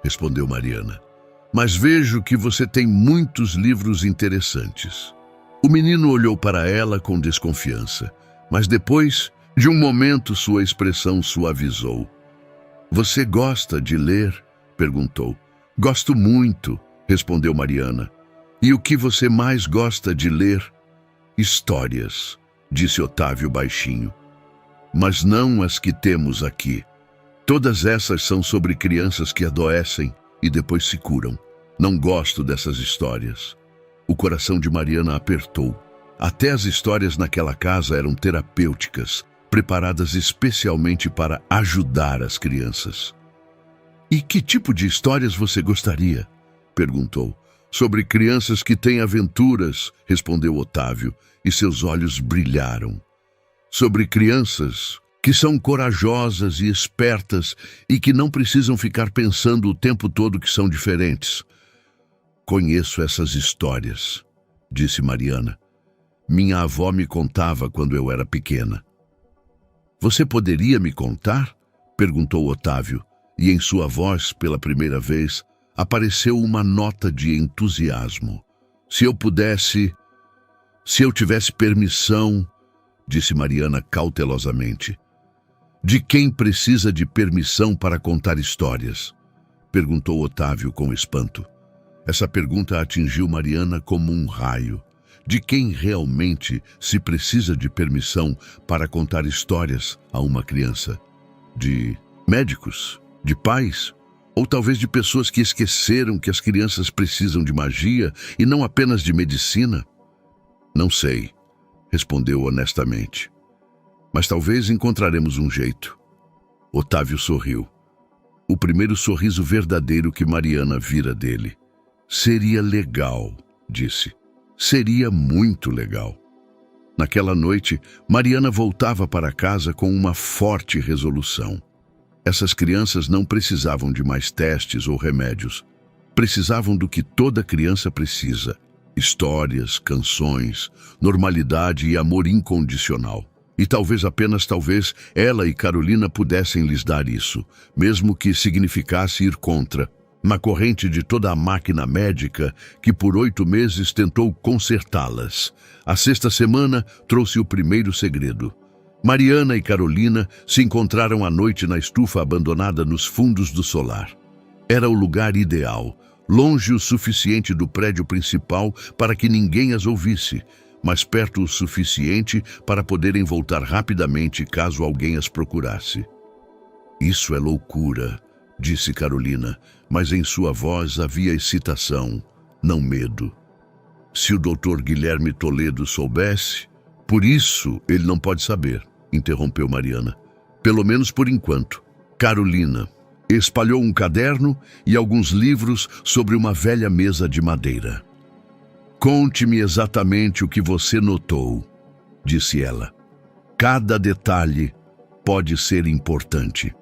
respondeu Mariana. Mas vejo que você tem muitos livros interessantes. O menino olhou para ela com desconfiança, mas depois, de um momento, sua expressão suavizou. Você gosta de ler? Perguntou. Gosto muito, respondeu Mariana. E o que você mais gosta de ler? Histórias, disse Otávio baixinho. Mas não as que temos aqui. Todas essas são sobre crianças que adoecem e depois se curam. Não gosto dessas histórias. O coração de Mariana apertou. Até as histórias naquela casa eram terapêuticas, preparadas especialmente para ajudar as crianças. E que tipo de histórias você gostaria? Perguntou. Sobre crianças que têm aventuras, respondeu Otávio, e seus olhos brilharam. Sobre crianças que são corajosas e espertas e que não precisam ficar pensando o tempo todo que são diferentes. Conheço essas histórias, disse Mariana. Minha avó me contava quando eu era pequena. Você poderia me contar? Perguntou Otávio, e em sua voz, pela primeira vez, apareceu uma nota de entusiasmo. Se eu tivesse permissão, disse Mariana cautelosamente. De quem precisa de permissão para contar histórias? Perguntou Otávio com espanto. Essa pergunta atingiu Mariana como um raio. De quem realmente se precisa de permissão para contar histórias a uma criança? De médicos? De pais? Ou talvez de pessoas que esqueceram que as crianças precisam de magia e não apenas de medicina? Não sei, respondeu honestamente. Mas talvez encontraremos um jeito. Otávio sorriu. O primeiro sorriso verdadeiro que Mariana vira dele. Seria legal, disse. Seria muito legal. Naquela noite, Mariana voltava para casa com uma forte resolução. Essas crianças não precisavam de mais testes ou remédios. Precisavam do que toda criança precisa. Histórias, canções, normalidade e amor incondicional. E talvez, apenas talvez, ela e Carolina pudessem lhes dar isso, mesmo que significasse ir contra, na corrente de toda a máquina médica que por 8 meses tentou consertá-las. A sexta semana trouxe o primeiro segredo. Mariana e Carolina se encontraram à noite na estufa abandonada nos fundos do solar. Era o lugar ideal, longe o suficiente do prédio principal para que ninguém as ouvisse, mas perto o suficiente para poderem voltar rapidamente caso alguém as procurasse. Isso é loucura, disse Carolina, mas em sua voz havia excitação, não medo. Se o Dr. Guilherme Toledo soubesse, por isso ele não pode saber, interrompeu Mariana. Pelo menos por enquanto. Carolina espalhou um caderno e alguns livros sobre uma velha mesa de madeira. Conte-me exatamente o que você notou, disse ela. Cada detalhe pode ser importante.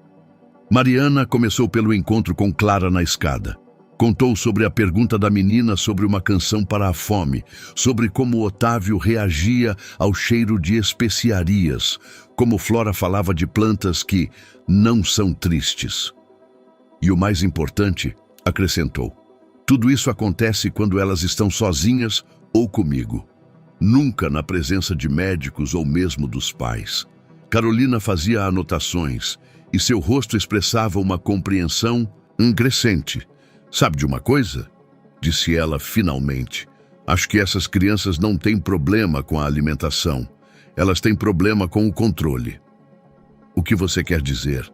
Mariana começou pelo encontro com Clara na escada. Contou sobre a pergunta da menina sobre uma canção para a fome, sobre como Otávio reagia ao cheiro de especiarias, como Flora falava de plantas que não são tristes. E o mais importante, acrescentou, tudo isso acontece quando elas estão sozinhas ou comigo. Nunca na presença de médicos ou mesmo dos pais. Carolina fazia anotações e seu rosto expressava uma compreensão crescente. Sabe de uma coisa? Disse ela finalmente. Acho que essas crianças não têm problema com a alimentação. Elas têm problema com o controle. O que você quer dizer?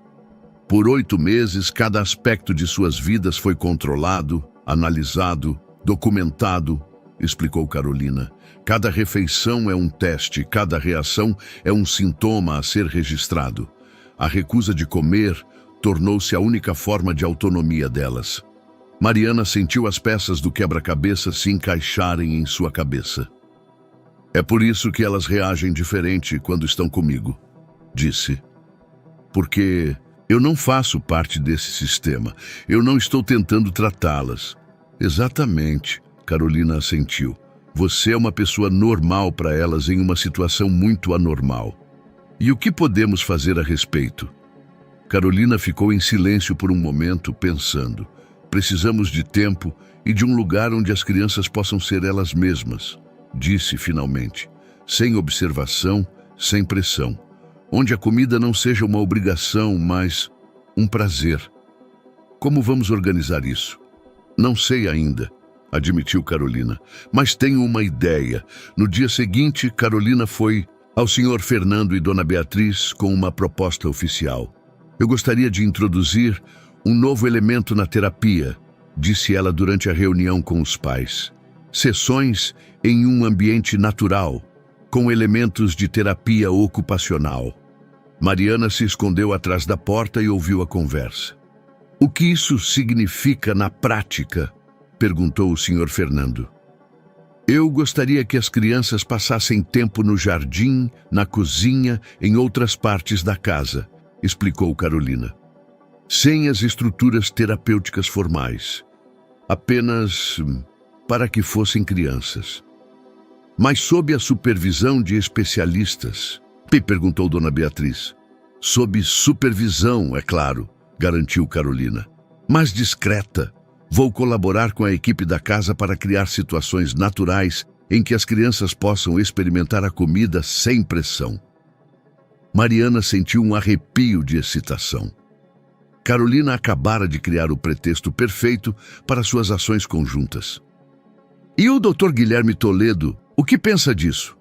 Por 8 meses, cada aspecto de suas vidas foi controlado, analisado, documentado, explicou Carolina. Cada refeição é um teste, cada reação é um sintoma a ser registrado. A recusa de comer tornou-se a única forma de autonomia delas. Mariana sentiu as peças do quebra-cabeça se encaixarem em sua cabeça. É por isso que elas reagem diferente quando estão comigo, disse. Porque eu não faço parte desse sistema. Eu não estou tentando tratá-las. Exatamente, Carolina assentiu. Você é uma pessoa normal para elas em uma situação muito anormal. E o que podemos fazer a respeito? Carolina ficou em silêncio por um momento, pensando. Precisamos de tempo e de um lugar onde as crianças possam ser elas mesmas, disse finalmente, sem observação, sem pressão. Onde a comida não seja uma obrigação, mas um prazer. Como vamos organizar isso? Não sei ainda, admitiu Carolina, mas tenho uma ideia. No dia seguinte, Carolina foi ao Sr. Fernando e Dona Beatriz com uma proposta oficial. Eu gostaria de introduzir um novo elemento na terapia, disse ela durante a reunião com os pais. Sessões em um ambiente natural, com elementos de terapia ocupacional. Mariana se escondeu atrás da porta e ouviu a conversa. O que isso significa na prática? Perguntou o Sr. Fernando. Eu gostaria que as crianças passassem tempo no jardim, na cozinha, em outras partes da casa, explicou Carolina. Sem as estruturas terapêuticas formais. Apenas para que fossem crianças. Mas sob a supervisão de especialistas, perguntou Dona Beatriz. Sob supervisão, é claro, garantiu Carolina. Mas discreta. Vou colaborar com a equipe da casa para criar situações naturais em que as crianças possam experimentar a comida sem pressão. Mariana sentiu um arrepio de excitação. Carolina acabara de criar o pretexto perfeito para suas ações conjuntas. E o Dr. Guilherme Toledo, o que pensa disso?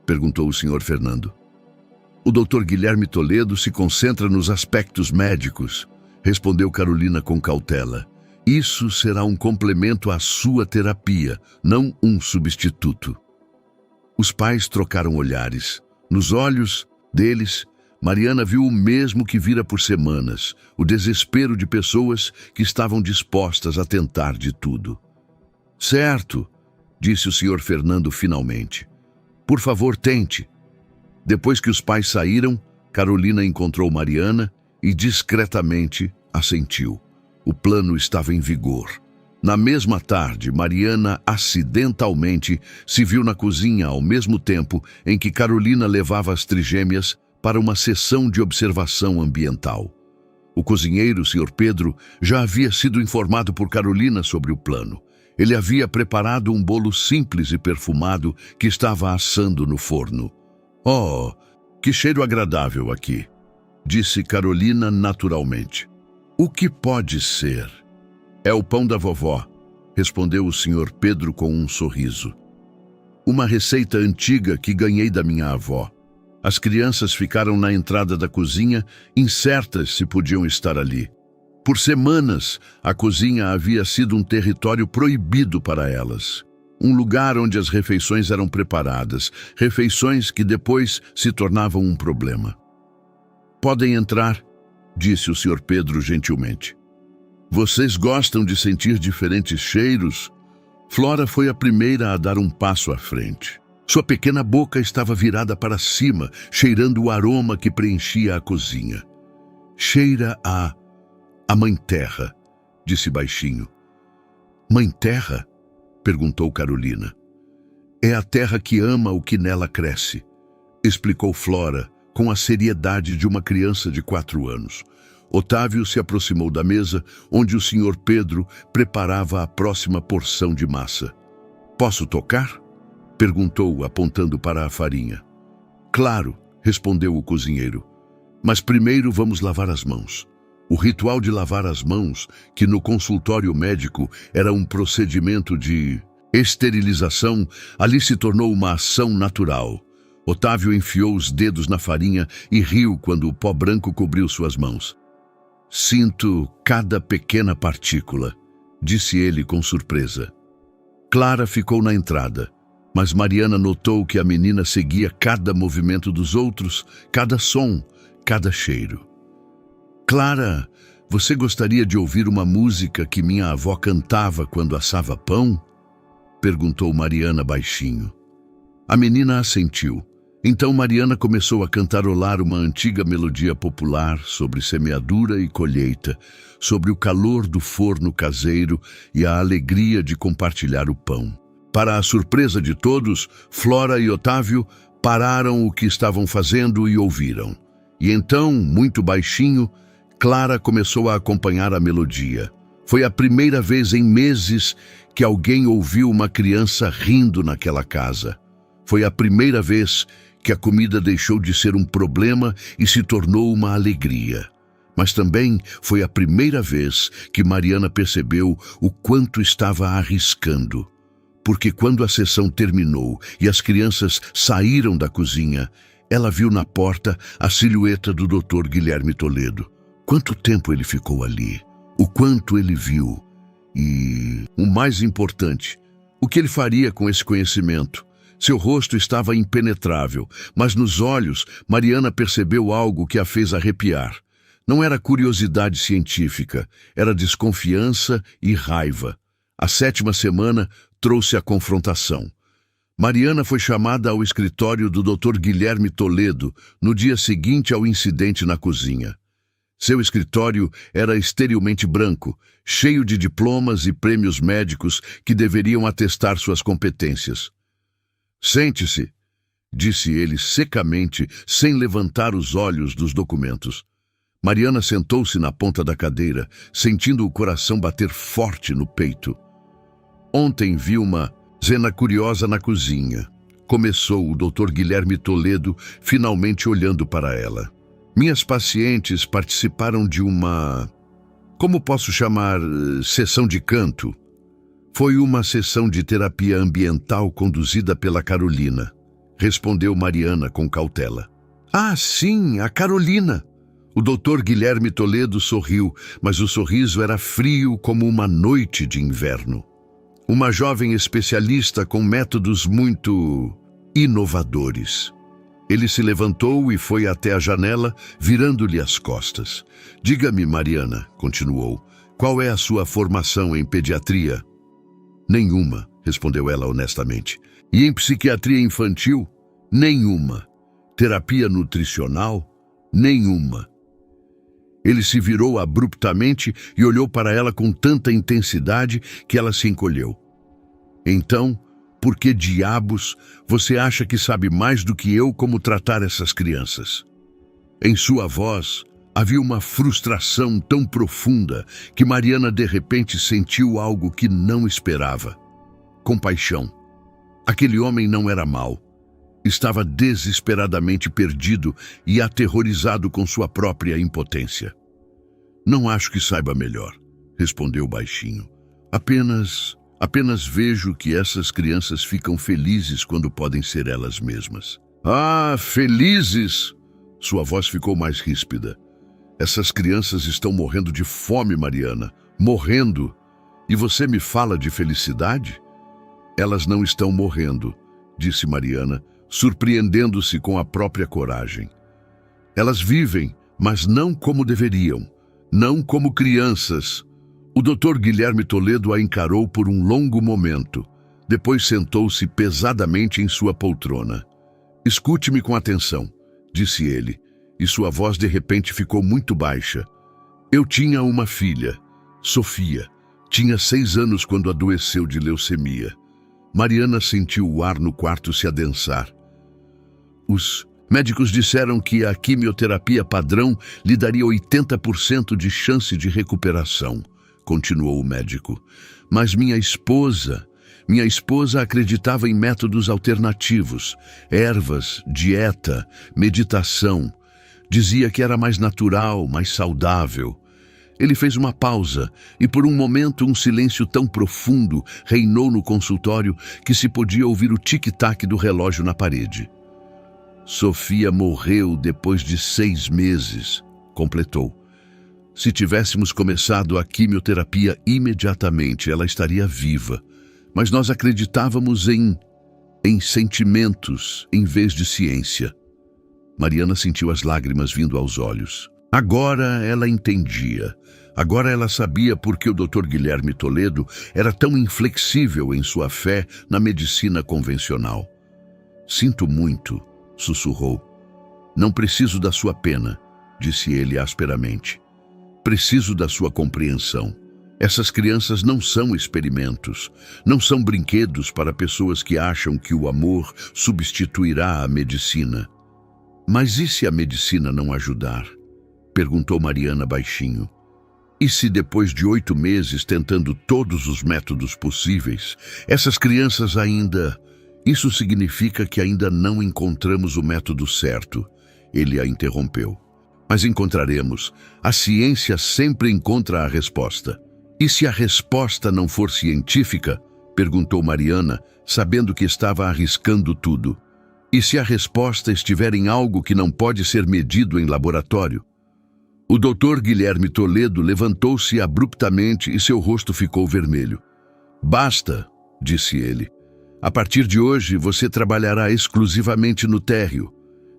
Perguntou o Sr. Fernando. O Dr. Guilherme Toledo se concentra nos aspectos médicos, respondeu Carolina com cautela. Isso será um complemento à sua terapia, não um substituto. Os pais trocaram olhares. Nos olhos deles, Mariana viu o mesmo que vira por semanas, o desespero de pessoas que estavam dispostas a tentar de tudo. Certo, disse o Sr. Fernando finalmente. Por favor, tente. Depois que os pais saíram, Carolina encontrou Mariana e discretamente assentiu. O plano estava em vigor. Na mesma tarde, Mariana acidentalmente se viu na cozinha ao mesmo tempo em que Carolina levava as trigêmeas para uma sessão de observação ambiental. O cozinheiro, Sr. Pedro, já havia sido informado por Carolina sobre o plano. Ele havia preparado um bolo simples e perfumado que estava assando no forno. Oh, que cheiro agradável aqui, disse Carolina naturalmente. O que pode ser? É o pão da vovó, respondeu o Sr. Pedro com um sorriso. Uma receita antiga que ganhei da minha avó. As crianças ficaram na entrada da cozinha, incertas se podiam estar ali. Por semanas, a cozinha havia sido um território proibido para elas. Um lugar onde as refeições eram preparadas, refeições que depois se tornavam um problema. Podem entrar, disse o Sr. Pedro gentilmente. Vocês gostam de sentir diferentes cheiros? Flora foi a primeira a dar um passo à frente. Sua pequena boca estava virada para cima, cheirando o aroma que preenchia a cozinha. Cheira a Mãe Terra, disse baixinho. Mãe Terra? Perguntou Carolina. É a terra que ama o que nela cresce, explicou Flora, com a seriedade de uma criança de 4 anos. Otávio se aproximou da mesa, onde o Sr. Pedro preparava a próxima porção de massa. Posso tocar? Perguntou, apontando para a farinha. Claro, respondeu o cozinheiro. Mas primeiro vamos lavar as mãos. O ritual de lavar as mãos, que no consultório médico era um procedimento de esterilização, ali se tornou uma ação natural. Otávio enfiou os dedos na farinha e riu quando o pó branco cobriu suas mãos. Sinto cada pequena partícula, disse ele com surpresa. Clara ficou na entrada, mas Mariana notou que a menina seguia cada movimento dos outros, cada som, cada cheiro. Clara, você gostaria de ouvir uma música que minha avó cantava quando assava pão? Perguntou Mariana baixinho. A menina assentiu. Então Mariana começou a cantarolar uma antiga melodia popular sobre semeadura e colheita, sobre o calor do forno caseiro e a alegria de compartilhar o pão. Para a surpresa de todos, Flora e Otávio pararam o que estavam fazendo e ouviram. E então, muito baixinho, Clara começou a acompanhar a melodia. Foi a primeira vez em meses que alguém ouviu uma criança rindo naquela casa. Foi a primeira vez que a comida deixou de ser um problema e se tornou uma alegria. Mas também foi a primeira vez que Mariana percebeu o quanto estava arriscando. Porque quando a sessão terminou e as crianças saíram da cozinha, ela viu na porta a silhueta do Dr. Guilherme Toledo. Quanto tempo ele ficou ali? O quanto ele viu? E, o mais importante, o que ele faria com esse conhecimento? Seu rosto estava impenetrável, mas nos olhos, Mariana percebeu algo que a fez arrepiar. Não era curiosidade científica, era desconfiança e raiva. A 7ª semana trouxe a confrontação. Mariana foi chamada ao escritório do Dr. Guilherme Toledo no dia seguinte ao incidente na cozinha. Seu escritório era esterilmente branco, cheio de diplomas e prêmios médicos que deveriam atestar suas competências. "Sente-se", disse ele secamente, sem levantar os olhos dos documentos. Mariana sentou-se na ponta da cadeira, sentindo o coração bater forte no peito. "Ontem vi uma cena curiosa na cozinha", começou o Dr. Guilherme Toledo, finalmente olhando para ela. "Minhas pacientes participaram de uma, como posso chamar, sessão de canto. Foi uma sessão de terapia ambiental conduzida pela Carolina", respondeu Mariana com cautela. "Ah, sim, a Carolina." O Dr. Guilherme Toledo sorriu, mas o sorriso era frio como uma noite de inverno. "Uma jovem especialista com métodos muito inovadores." Ele se levantou e foi até a janela, virando-lhe as costas. "Diga-me, Mariana", continuou, "qual é a sua formação em pediatria?" "Nenhuma", respondeu ela honestamente. "E em psiquiatria infantil?" "Nenhuma." "Terapia nutricional?" "Nenhuma." Ele se virou abruptamente e olhou para ela com tanta intensidade que ela se encolheu. "Então, por que diabos você acha que sabe mais do que eu como tratar essas crianças?" Em sua voz havia uma frustração tão profunda que Mariana de repente sentiu algo que não esperava. Compaixão. Aquele homem não era mau. Estava desesperadamente perdido e aterrorizado com sua própria impotência. "Não acho que saiba melhor", respondeu baixinho. Apenas vejo que essas crianças ficam felizes quando podem ser elas mesmas." "Ah, felizes!" Sua voz ficou mais ríspida. "Essas crianças estão morrendo de fome, Mariana. Morrendo. E você me fala de felicidade?" "Elas não estão morrendo", disse Mariana, surpreendendo-se com a própria coragem. "Elas vivem, mas não como deveriam. Não como crianças." O Dr. Guilherme Toledo a encarou por um longo momento. Depois sentou-se pesadamente em sua poltrona. "Escute-me com atenção", disse ele, e sua voz de repente ficou muito baixa. "Eu tinha uma filha, Sofia. Tinha 6 anos quando adoeceu de leucemia." Mariana sentiu o ar no quarto se adensar. "Os médicos disseram que a quimioterapia padrão lhe daria 80% de chance de recuperação", continuou o médico. "Mas minha esposa acreditava em métodos alternativos, ervas, dieta, meditação. Dizia que era mais natural, mais saudável." Ele fez uma pausa e por um momento um silêncio tão profundo reinou no consultório que se podia ouvir o tic-tac do relógio na parede. "Sofia morreu depois de 6 meses", completou. "Se tivéssemos começado a quimioterapia imediatamente, ela estaria viva. Mas nós acreditávamos em sentimentos em vez de ciência." Mariana sentiu as lágrimas vindo aos olhos. Agora ela entendia. Agora ela sabia por que o Dr. Guilherme Toledo era tão inflexível em sua fé na medicina convencional. "Sinto muito", sussurrou. "Não preciso da sua pena", disse ele asperamente. "Preciso da sua compreensão. Essas crianças não são experimentos, não são brinquedos para pessoas que acham que o amor substituirá a medicina." "Mas e se a medicina não ajudar?", perguntou Mariana baixinho. E se depois de 8 meses tentando todos os métodos possíveis, essas crianças ainda... Isso significa que ainda não encontramos o método certo. Ele a interrompeu. Mas encontraremos. A ciência sempre encontra a resposta. E se a resposta não for científica? Perguntou Mariana, sabendo que estava arriscando tudo. E se a resposta estiver em algo que não pode ser medido em laboratório? O Dr. Guilherme Toledo levantou-se abruptamente e seu rosto ficou vermelho. Basta, disse ele. A partir de hoje, você trabalhará exclusivamente no térreo.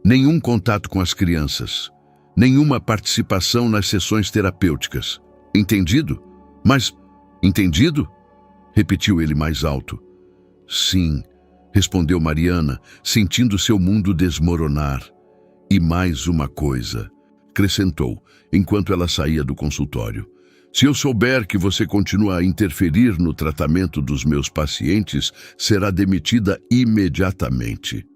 Nenhum contato com as crianças. Nenhuma participação nas sessões terapêuticas. Entendido? Mas, entendido? Repetiu ele mais alto. Sim, respondeu Mariana, sentindo seu mundo desmoronar. E mais uma coisa, acrescentou, enquanto ela saía do consultório. Se eu souber que você continua a interferir no tratamento dos meus pacientes, será demitida imediatamente.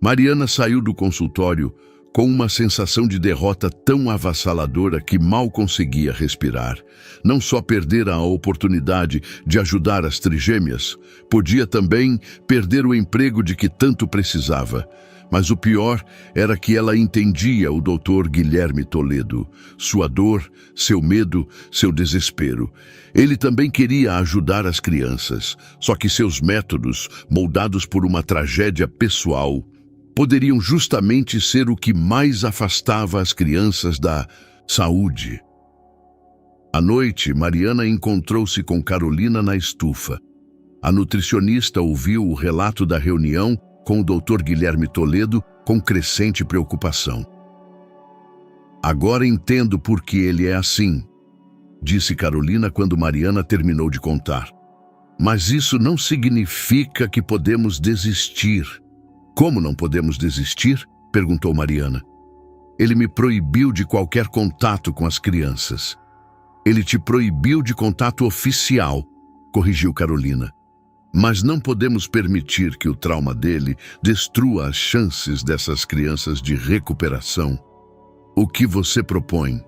Mariana saiu do consultório com uma sensação de derrota tão avassaladora que mal conseguia respirar. Não só perdera a oportunidade de ajudar as trigêmeas, podia também perder o emprego de que tanto precisava. Mas o pior era que ela entendia o Dr. Guilherme Toledo, sua dor, seu medo, seu desespero. Ele também queria ajudar as crianças, só que seus métodos, moldados por uma tragédia pessoal, poderiam justamente ser o que mais afastava as crianças da saúde. À noite, Mariana encontrou-se com Carolina na estufa. A nutricionista ouviu o relato da reunião com o Dr. Guilherme Toledo com crescente preocupação. Agora entendo por que ele é assim, disse Carolina quando Mariana terminou de contar. Mas isso não significa que podemos desistir. Como não podemos desistir? Perguntou Mariana. Ele me proibiu de qualquer contato com as crianças. Ele te proibiu de contato oficial, corrigiu Carolina. Mas não podemos permitir que o trauma dele destrua as chances dessas crianças de recuperação. O que você propõe?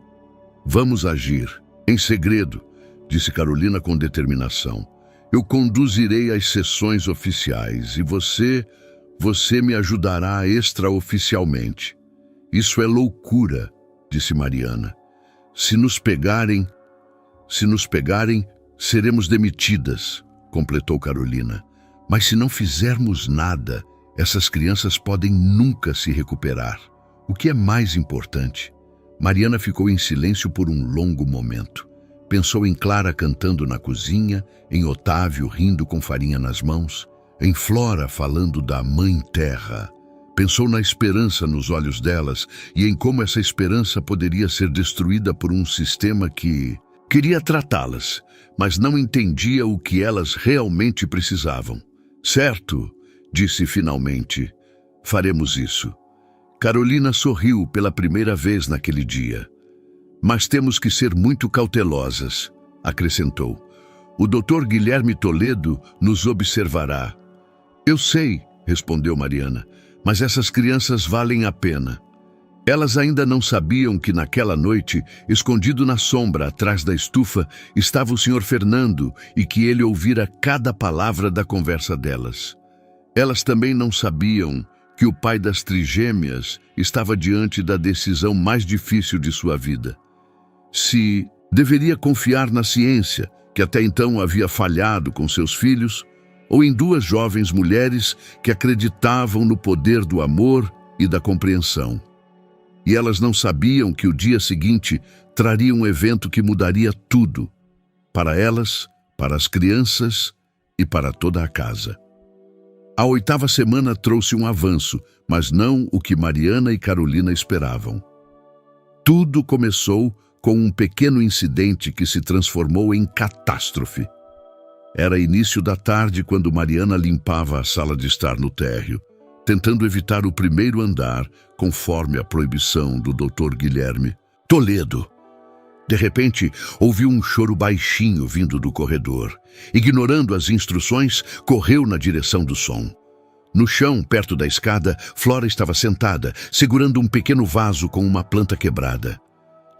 Vamos agir. Em segredo, disse Carolina com determinação. Eu conduzirei as sessões oficiais e você me ajudará extraoficialmente. Isso é loucura, disse Mariana. Se nos pegarem, seremos demitidas, completou Carolina. Mas se não fizermos nada, essas crianças podem nunca se recuperar. O que é mais importante? Mariana ficou em silêncio por um longo momento. Pensou em Clara cantando na cozinha, em Otávio rindo com farinha nas mãos, em Flora falando da Mãe Terra. Pensou na esperança nos olhos delas e em como essa esperança poderia ser destruída por um sistema que queria tratá-las, mas não entendia o que elas realmente precisavam. Certo, disse finalmente, faremos isso. Carolina sorriu pela primeira vez naquele dia. Mas temos que ser muito cautelosas, acrescentou. O Dr. Guilherme Toledo nos observará. Eu sei, respondeu Mariana, mas essas crianças valem a pena. Elas ainda não sabiam que naquela noite, escondido na sombra atrás da estufa, estava o Sr. Fernando e que ele ouvira cada palavra da conversa delas. Elas também não sabiam que o pai das trigêmeas estava diante da decisão mais difícil de sua vida. Se deveria confiar na ciência, que até então havia falhado com seus filhos, ou em duas jovens mulheres que acreditavam no poder do amor e da compreensão. E elas não sabiam que o dia seguinte traria um evento que mudaria tudo, para elas, para as crianças e para toda a casa. A 8ª semana trouxe um avanço, mas não o que Mariana e Carolina esperavam. Tudo começou com um pequeno incidente que se transformou em catástrofe. Era início da tarde quando Mariana limpava a sala de estar no térreo, tentando evitar o primeiro andar, conforme a proibição do Dr. Guilherme Toledo. De repente, ouviu um choro baixinho vindo do corredor. Ignorando as instruções, correu na direção do som. No chão, perto da escada, Flora estava sentada, segurando um pequeno vaso com uma planta quebrada.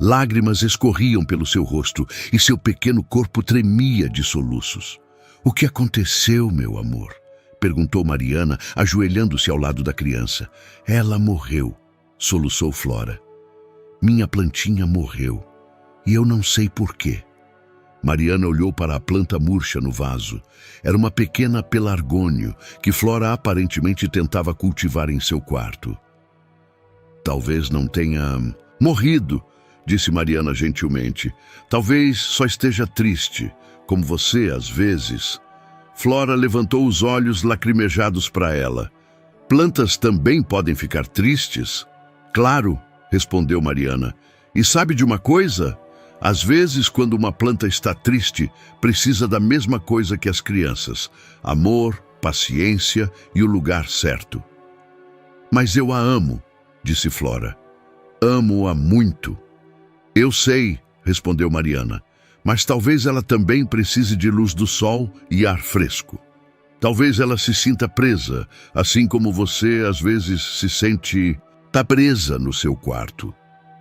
Lágrimas escorriam pelo seu rosto e seu pequeno corpo tremia de soluços. "O que aconteceu, meu amor?" perguntou Mariana, ajoelhando-se ao lado da criança. "Ela morreu", soluçou Flora. "Minha plantinha morreu, e eu não sei por quê." Mariana olhou para a planta murcha no vaso. Era uma pequena pelargônio que Flora aparentemente tentava cultivar em seu quarto. "Talvez não tenha morrido", disse Mariana gentilmente. "Talvez só esteja triste, como você às vezes." Flora levantou os olhos lacrimejados para ela. "Plantas também podem ficar tristes?" "Claro", respondeu Mariana. "E sabe de uma coisa? Às vezes, quando uma planta está triste, precisa da mesma coisa que as crianças: amor, paciência e o lugar certo." "Mas eu a amo", disse Flora. "Amo-a muito." "Eu sei", respondeu Mariana, "mas talvez ela também precise de luz do sol e ar fresco. Talvez ela se sinta presa, assim como você às vezes se sente presa no seu quarto."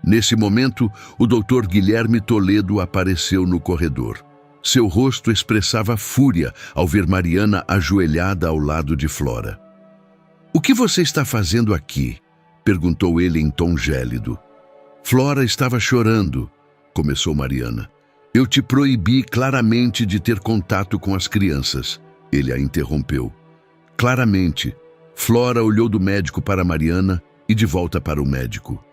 Nesse momento, o Dr. Guilherme Toledo apareceu no corredor. Seu rosto expressava fúria ao ver Mariana ajoelhada ao lado de Flora. "O que você está fazendo aqui?" perguntou ele em tom gélido. "Flora estava chorando", começou Mariana. "Eu te proibi claramente de ter contato com as crianças", ele a interrompeu. Claramente, Flora olhou do médico para Mariana e de volta para o médico.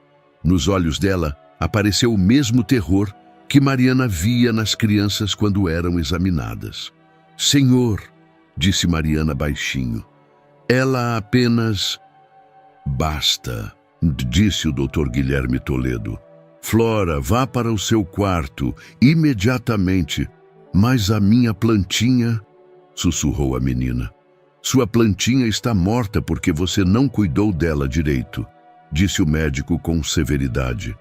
Nos olhos dela apareceu o mesmo terror que Mariana via nas crianças quando eram examinadas. "Senhor", disse Mariana baixinho, "ela apenas..." "Basta", disse o Dr. Guilherme Toledo. "Flora, vá para o seu quarto, imediatamente." "Mas a minha plantinha..." sussurrou a menina. "Sua plantinha está morta porque você não cuidou dela direito", disse o médico com severidade.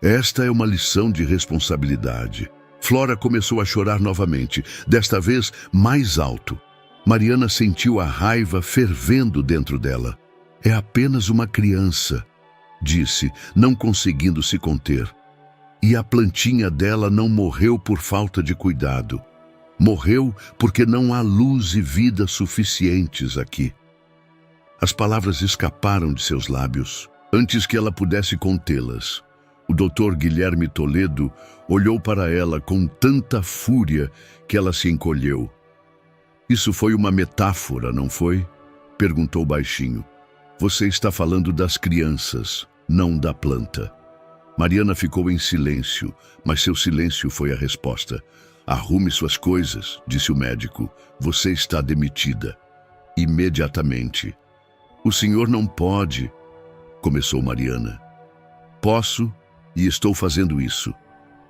"Esta é uma lição de responsabilidade." Flora começou a chorar novamente, desta vez mais alto. Mariana sentiu a raiva fervendo dentro dela. "É apenas uma criança", disse, não conseguindo se conter. "E a plantinha dela não morreu por falta de cuidado. Morreu porque não há luz e vida suficientes aqui." As palavras escaparam de seus lábios antes que ela pudesse contê-las. O Dr. Guilherme Toledo olhou para ela com tanta fúria que ela se encolheu. "Isso foi uma metáfora, não foi?" perguntou baixinho. "Você está falando das crianças, não da planta." Mariana ficou em silêncio, mas seu silêncio foi a resposta. "Arrume suas coisas", disse o médico. "Você está demitida." Imediatamente. "O senhor não pode", começou Mariana. "Posso, e estou fazendo isso",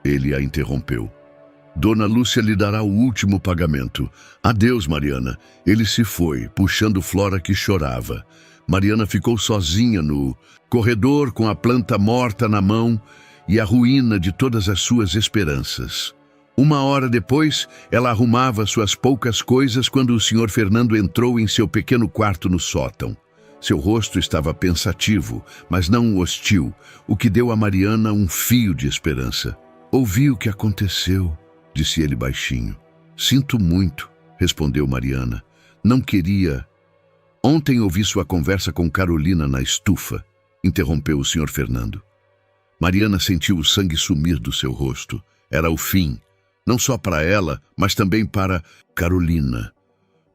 ele a interrompeu. "Dona Lúcia lhe dará o último pagamento." "Adeus, Mariana." Ele se foi, puxando Flora que chorava. Mariana ficou sozinha no corredor com a planta morta na mão e a ruína de todas as suas esperanças. 1 hora depois, ela arrumava suas poucas coisas quando o Sr. Fernando entrou em seu pequeno quarto no sótão. Seu rosto estava pensativo, mas não hostil, o que deu a Mariana um fio de esperança. "Ouvi o que aconteceu", disse ele baixinho. "Sinto muito", respondeu Mariana. "Não queria..." "Ontem ouvi sua conversa com Carolina na estufa", interrompeu o Sr. Fernando. Mariana sentiu o sangue sumir do seu rosto. Era o fim, não só para ela, mas também para Carolina.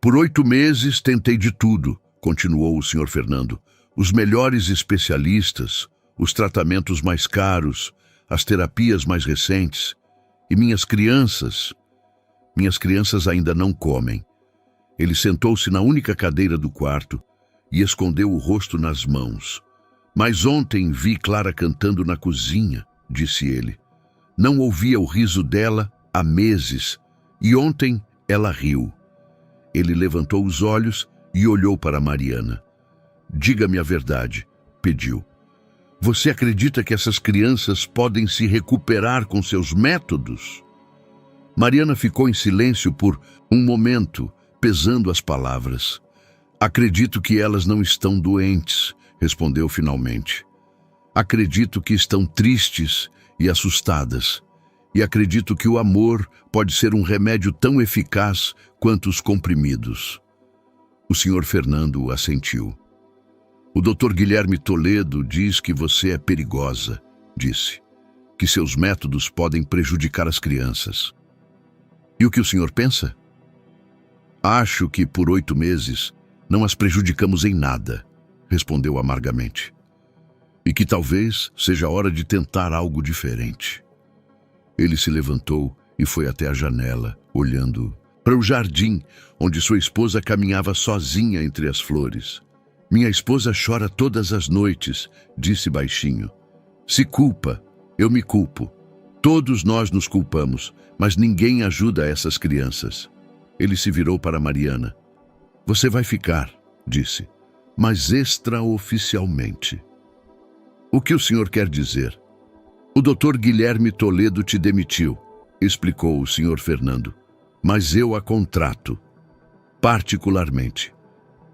"Por 8 meses tentei de tudo", continuou o Sr. Fernando. "Os melhores especialistas, os tratamentos mais caros, as terapias mais recentes. E minhas crianças ainda não comem." Ele sentou-se na única cadeira do quarto e escondeu o rosto nas mãos. "Mas ontem vi Clara cantando na cozinha", disse ele. "Não ouvia o riso dela há meses, e ontem ela riu." Ele levantou os olhos e olhou para Mariana. "Diga-me a verdade", pediu. "Você acredita que essas crianças podem se recuperar com seus métodos?" Mariana ficou em silêncio por um momento, pesando as palavras. "Acredito que elas não estão doentes", respondeu finalmente. "Acredito que estão tristes e assustadas, e acredito que o amor pode ser um remédio tão eficaz quanto os comprimidos. O Sr. Fernando assentiu. O Dr. Guilherme Toledo diz que você é perigosa, disse, que seus métodos podem prejudicar as crianças. E o que o senhor pensa? Acho que por 8 meses não as prejudicamos em nada, respondeu amargamente. E que talvez seja a hora de tentar algo diferente. Ele se levantou e foi até a janela, olhando para o jardim, onde sua esposa caminhava sozinha entre as flores. Minha esposa chora todas as noites, disse baixinho. Se culpa, eu me culpo. Todos nós nos culpamos, mas ninguém ajuda essas crianças. Ele se virou para Mariana. Você vai ficar, disse, mas extraoficialmente. O que o senhor quer dizer? O Dr. Guilherme Toledo te demitiu, explicou o Sr. Fernando. Mas eu a contrato, particularmente.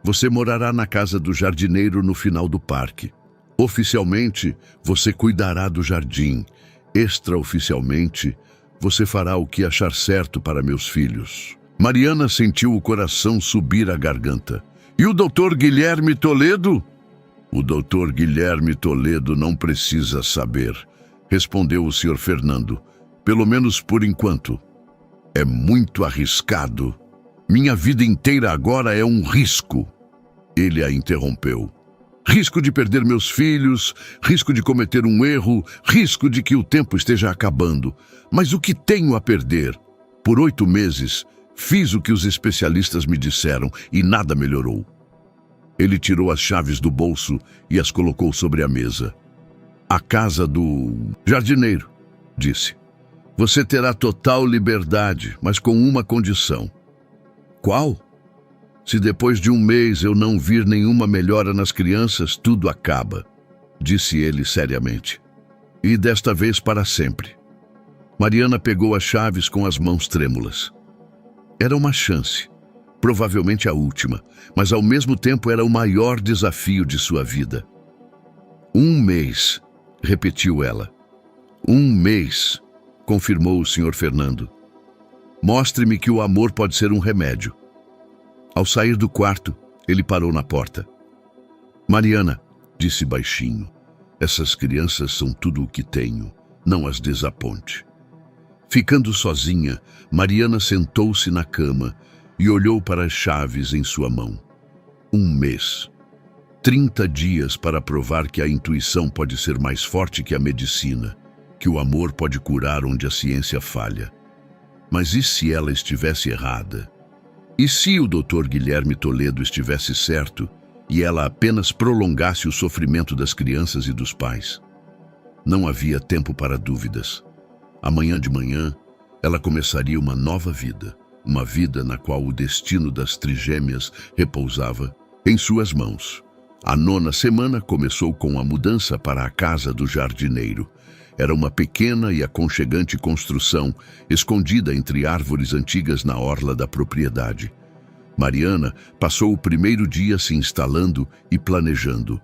Você morará na casa do jardineiro no final do parque. Oficialmente, você cuidará do jardim. Extraoficialmente, você fará o que achar certo para meus filhos. Mariana sentiu o coração subir à garganta. E o Dr. Guilherme Toledo? O Dr. Guilherme Toledo não precisa saber, respondeu o Sr. Fernando. Pelo menos por enquanto. É muito arriscado. Minha vida inteira agora é um risco. Ele a interrompeu. Risco de perder meus filhos, risco de cometer um erro, risco de que o tempo esteja acabando. Mas o que tenho a perder? Por 8 meses, fiz o que os especialistas me disseram e nada melhorou. Ele tirou as chaves do bolso e as colocou sobre a mesa. A casa do jardineiro, disse. Você terá total liberdade, mas com uma condição. Qual? Se depois de 1 mês eu não vir nenhuma melhora nas crianças, tudo acaba, disse ele seriamente. E desta vez para sempre. Mariana pegou as chaves com as mãos trêmulas. Era uma chance, provavelmente a última, mas ao mesmo tempo era o maior desafio de sua vida. 1 mês, repetiu ela. 1 mês, confirmou o Sr. Fernando. Mostre-me que o amor pode ser um remédio. Ao sair do quarto, ele parou na porta. Mariana, disse baixinho, essas crianças são tudo o que tenho, não as desaponte. Ficando sozinha, Mariana sentou-se na cama e olhou para as chaves em sua mão. 1 mês. 30 dias para provar que a intuição pode ser mais forte que a medicina, que o amor pode curar onde a ciência falha. Mas e se ela estivesse errada? E se o Dr. Guilherme Toledo estivesse certo e ela apenas prolongasse o sofrimento das crianças e dos pais? Não havia tempo para dúvidas. Amanhã de manhã, ela começaria uma nova vida, uma vida na qual o destino das trigêmeas repousava em suas mãos. A 9ª semana começou com a mudança para a casa do jardineiro. Era uma pequena e aconchegante construção, escondida entre árvores antigas na orla da propriedade. Mariana passou o primeiro dia se instalando e planejando.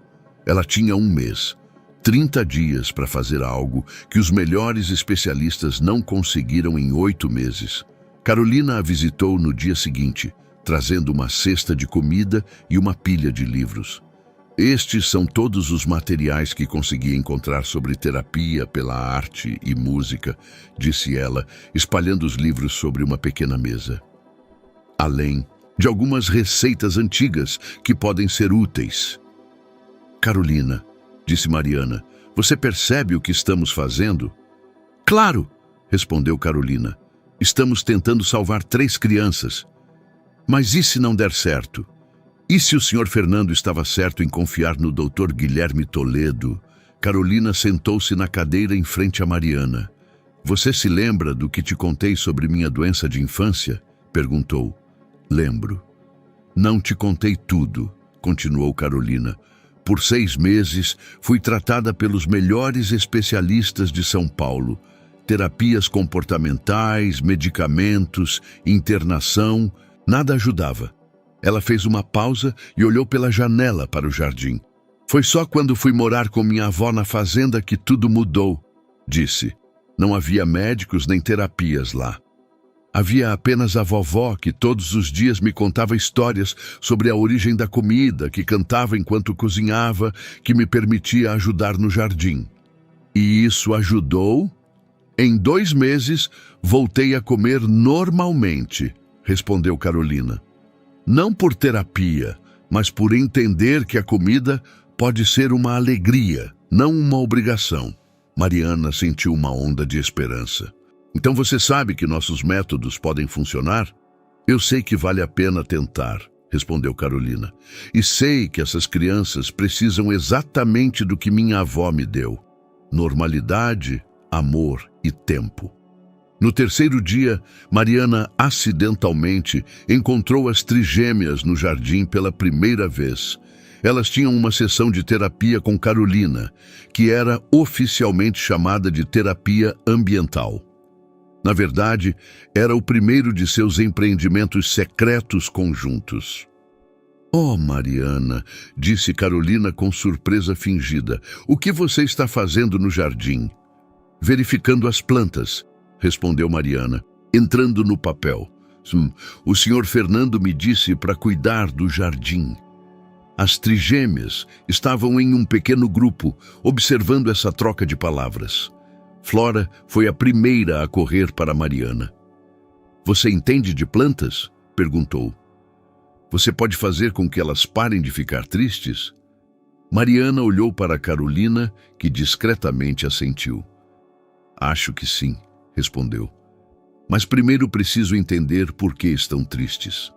Ela tinha 1 mês, 30 dias para fazer algo que os melhores especialistas não conseguiram em 8 meses. Carolina a visitou no dia seguinte, trazendo uma cesta de comida e uma pilha de livros. Estes são todos os materiais que consegui encontrar sobre terapia pela arte e música, disse ela, espalhando os livros sobre uma pequena mesa. Além de algumas receitas antigas que podem ser úteis. Carolina, disse Mariana, você percebe o que estamos fazendo? Claro, respondeu Carolina. Estamos tentando salvar 3 crianças. Mas e se não der certo? E se o Sr. Fernando estava certo em confiar no Dr. Guilherme Toledo? Carolina sentou-se na cadeira em frente a Mariana. Você se lembra do que te contei sobre minha doença de infância? Perguntou. Lembro. Não te contei tudo, continuou Carolina. Por 6 meses, fui tratada pelos melhores especialistas de São Paulo. Terapias comportamentais, medicamentos, internação, nada ajudava. Ela fez uma pausa e olhou pela janela para o jardim. Foi só quando fui morar com minha avó na fazenda que tudo mudou. disse. Não havia médicos nem terapias lá. Havia apenas a vovó que todos os dias me contava histórias sobre a origem da comida, que cantava enquanto cozinhava, que me permitia ajudar no jardim. E isso ajudou? Em 2 meses, voltei a comer normalmente, respondeu Carolina. Não por terapia, mas por entender que a comida pode ser uma alegria, não uma obrigação. Mariana sentiu uma onda de esperança. Então você sabe que nossos métodos podem funcionar? Eu sei que vale a pena tentar, respondeu Carolina. E sei que essas crianças precisam exatamente do que minha avó me deu: normalidade, amor e tempo. No 3º dia, Mariana acidentalmente encontrou as trigêmeas no jardim pela primeira vez. Elas tinham uma sessão de terapia com Carolina, que era oficialmente chamada de terapia ambiental. Na verdade, era o primeiro de seus empreendimentos secretos conjuntos. Oh, Mariana, disse Carolina com surpresa fingida, o que você está fazendo no jardim? Verificando as plantas, respondeu Mariana, entrando no papel. O senhor Fernando me disse para cuidar do jardim. As trigêmeas estavam em um pequeno grupo, observando essa troca de palavras. Flora foi a primeira a correr para Mariana. Você entende de plantas? Perguntou. Você pode fazer com que elas parem de ficar tristes? Mariana olhou para Carolina, que discretamente assentiu. Acho que sim, respondeu. Mas primeiro preciso entender por que estão tristes.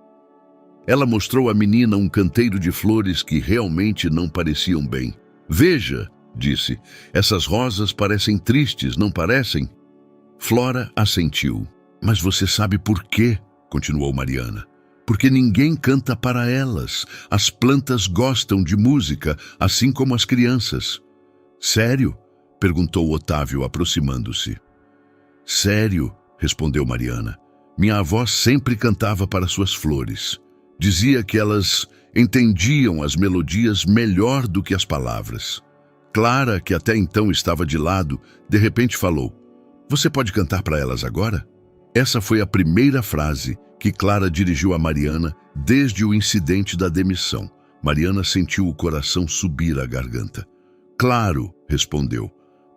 Ela mostrou à menina um canteiro de flores que realmente não pareciam bem. Veja, disse, essas rosas parecem tristes, não parecem? Flora assentiu. Mas você sabe por quê? Continuou Mariana. Porque ninguém canta para elas. As plantas gostam de música, assim como as crianças. Sério? Perguntou Otávio, aproximando-se. Sério, respondeu Mariana. Minha avó sempre cantava para suas flores. Dizia que elas entendiam as melodias melhor do que as palavras. Clara, que até então estava de lado, de repente falou: Você pode cantar para elas agora? Essa foi a primeira frase que Clara dirigiu a Mariana desde o incidente da demissão. Mariana sentiu o coração subir à garganta. Claro, respondeu,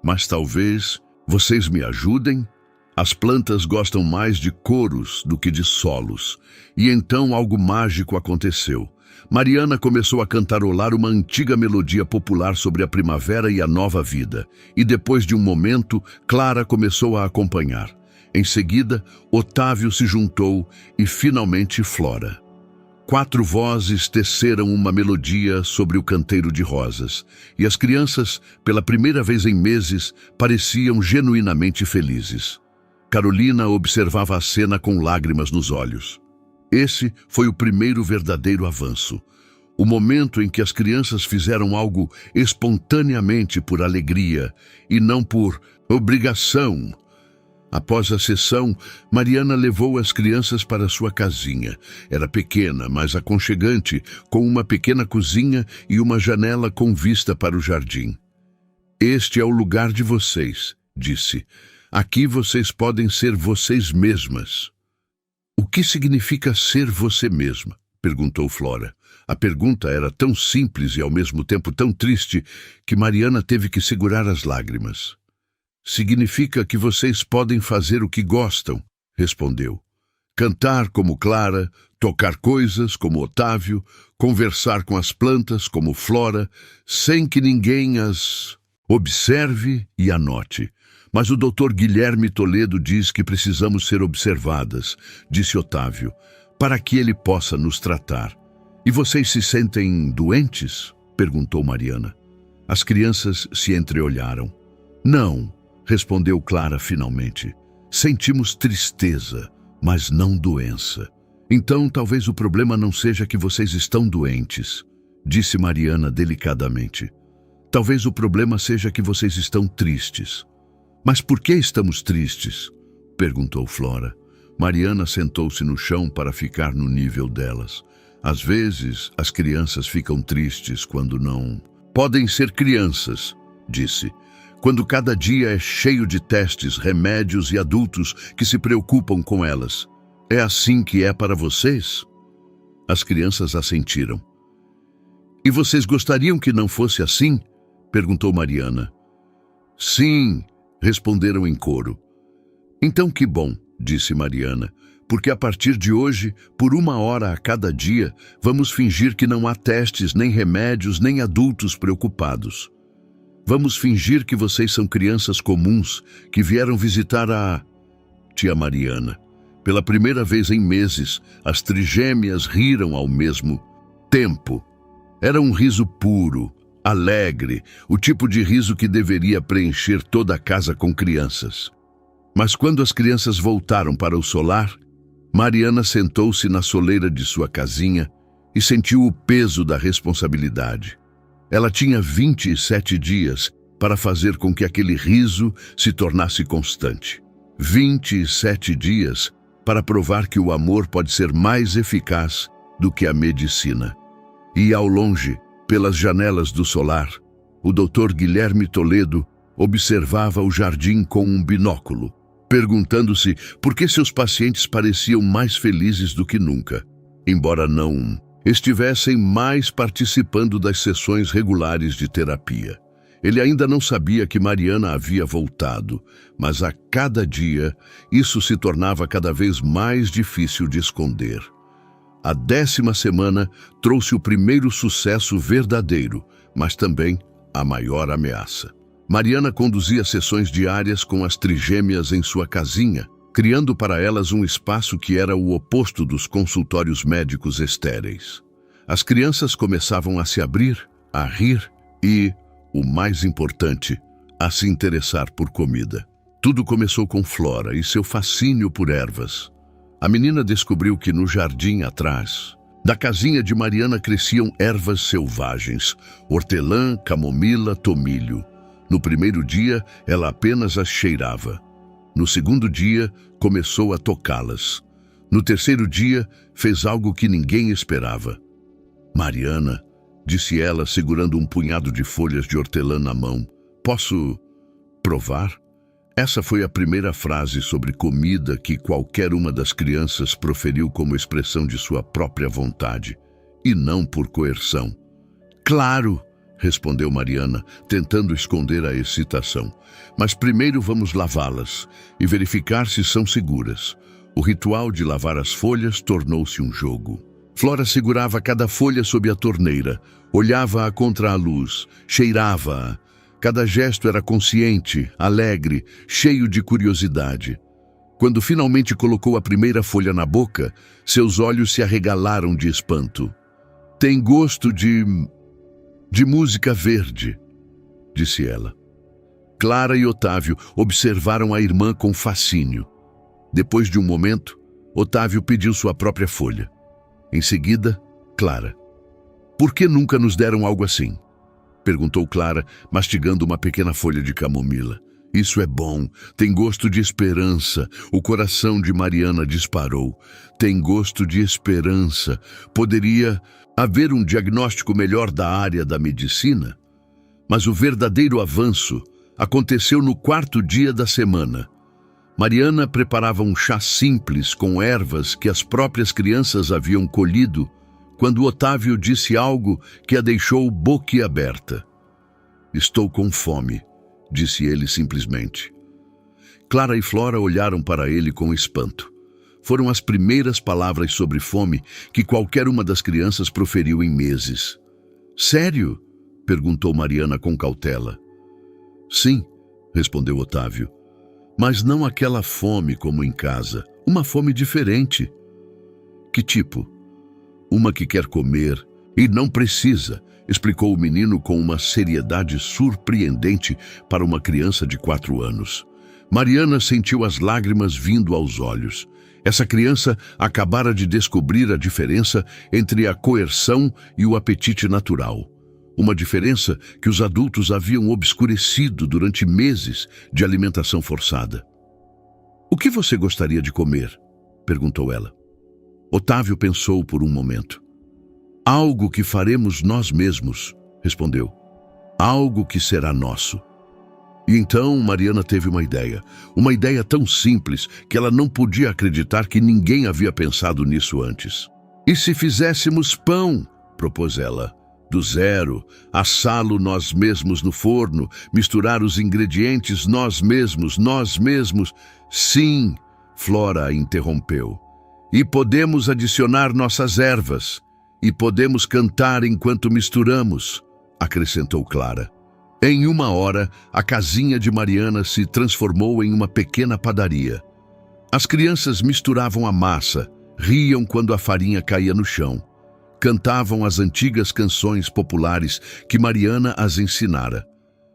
mas talvez vocês me ajudem? As plantas gostam mais de coros do que de solos. E então algo mágico aconteceu. Mariana começou a cantarolar uma antiga melodia popular sobre a primavera e a nova vida. E depois de um momento, Clara começou a acompanhar. Em seguida, Otávio se juntou e finalmente Flora. 4 vozes teceram uma melodia sobre o canteiro de rosas. E as crianças, pela primeira vez em meses, pareciam genuinamente felizes. Carolina observava a cena com lágrimas nos olhos. Esse foi o primeiro verdadeiro avanço. O momento em que as crianças fizeram algo espontaneamente por alegria e não por obrigação. Após a sessão, Mariana levou as crianças para sua casinha. Era pequena, mas aconchegante, com uma pequena cozinha e uma janela com vista para o jardim. Este é o lugar de vocês, disse. Aqui vocês podem ser vocês mesmas. O que significa ser você mesma? Perguntou Flora. A pergunta era tão simples e ao mesmo tempo tão triste que Mariana teve que segurar as lágrimas. Significa que vocês podem fazer o que gostam, respondeu. Cantar como Clara, tocar coisas como Otávio, conversar com as plantas como Flora, sem que ninguém as observe e anote. Mas o Dr. Guilherme Toledo diz que precisamos ser observadas, disse Otávio, para que ele possa nos tratar. E vocês se sentem doentes? Perguntou Mariana. As crianças se entreolharam. Não, respondeu Clara finalmente. Sentimos tristeza, mas não doença. Então talvez o problema não seja que vocês estão doentes, disse Mariana delicadamente. Talvez o problema seja que vocês estão tristes. Mas por que estamos tristes? Perguntou Flora. Mariana sentou-se no chão para ficar no nível delas. Às vezes, as crianças ficam tristes quando não... Podem ser crianças, disse. quando cada dia é cheio de testes, remédios e adultos que se preocupam com elas. É assim que é para vocês? As crianças assentiram. E vocês gostariam que não fosse assim? Perguntou Mariana. Sim, responderam em coro. Então que bom, disse Mariana, porque a partir de hoje, por 1 hora a cada dia, vamos fingir que não há testes, nem remédios, nem adultos preocupados. Vamos fingir que vocês são crianças comuns que vieram visitar a tia Mariana. Pela primeira vez em meses, as trigêmeas riram ao mesmo tempo. Era um riso puro, alegre, o tipo de riso que deveria preencher toda a casa com crianças. Mas quando as crianças voltaram para o solar, Mariana sentou-se na soleira de sua casinha e sentiu o peso da responsabilidade. Ela tinha 27 dias para fazer com que aquele riso se tornasse constante. 27 dias para provar que o amor pode ser mais eficaz do que a medicina. E ao longe, pelas janelas do solar, o Dr. Guilherme Toledo observava o jardim com um binóculo, perguntando-se por que seus pacientes pareciam mais felizes do que nunca, embora não estivessem mais participando das sessões regulares de terapia. Ele ainda não sabia que Mariana havia voltado, mas a cada dia isso se tornava cada vez mais difícil de esconder. A 10ª semana trouxe o primeiro sucesso verdadeiro, mas também a maior ameaça. Mariana conduzia sessões diárias com as trigêmeas em sua casinha, criando para elas um espaço que era o oposto dos consultórios médicos estéreis. As crianças começavam a se abrir, a rir e, o mais importante, a se interessar por comida. Tudo começou com Flora e seu fascínio por ervas. A menina descobriu que no jardim atrás da casinha de Mariana cresciam ervas selvagens, hortelã, camomila, tomilho. No primeiro dia, ela apenas as cheirava. No segundo dia, começou a tocá-las. No terceiro dia, fez algo que ninguém esperava. Mariana, disse ela, segurando um punhado de folhas de hortelã na mão, posso provar? Essa foi a primeira frase sobre comida que qualquer uma das crianças proferiu como expressão de sua própria vontade, e não por coerção. Claro, respondeu Mariana, tentando esconder a excitação. Mas primeiro vamos lavá-las e verificar se são seguras. O ritual de lavar as folhas tornou-se um jogo. Flora segurava cada folha sob a torneira, olhava-a contra a luz, cheirava-a. Cada gesto era consciente, alegre, cheio de curiosidade. Quando finalmente colocou a primeira folha na boca, seus olhos se arregalaram de espanto. Tem gosto de música verde, disse ela. Clara e Otávio observaram a irmã com fascínio. Depois de um momento, Otávio pediu sua própria folha. Em seguida, Clara. Por que nunca nos deram algo assim? Perguntou Clara, mastigando uma pequena folha de camomila. Isso é bom, tem gosto de esperança. O coração de Mariana disparou. Tem gosto de esperança. Poderia haver um diagnóstico melhor da área da medicina? Mas o verdadeiro avanço aconteceu no 4º dia da semana. Mariana preparava um chá simples com ervas que as próprias crianças haviam colhido, quando Otávio disse algo que a deixou boquiaberta. Estou com fome, disse ele simplesmente. Clara e Flora olharam para ele com espanto. Foram as primeiras palavras sobre fome que qualquer uma das crianças proferiu em meses. Sério? Perguntou Mariana com cautela. Sim, respondeu Otávio. Mas não aquela fome como em casa, uma fome diferente. Que tipo? Uma que quer comer e não precisa, explicou o menino com uma seriedade surpreendente para uma criança de 4 anos. Mariana sentiu as lágrimas vindo aos olhos. Essa criança acabara de descobrir a diferença entre a coerção e o apetite natural. Uma diferença que os adultos haviam obscurecido durante meses de alimentação forçada. O que você gostaria de comer? Perguntou ela. Otávio pensou por um momento. Algo que faremos nós mesmos, respondeu. Algo que será nosso. E então Mariana teve uma ideia tão simples que ela não podia acreditar que ninguém havia pensado nisso antes. E se fizéssemos pão? Propôs ela. Do zero, assá-lo nós mesmos no forno, misturar os ingredientes nós mesmos. Sim, Flora a interrompeu. E podemos adicionar nossas ervas. E podemos cantar enquanto misturamos, acrescentou Clara. Em 1 hora, a casinha de Mariana se transformou em uma pequena padaria. As crianças misturavam a massa, riam quando a farinha caía no chão. Cantavam as antigas canções populares que Mariana as ensinara.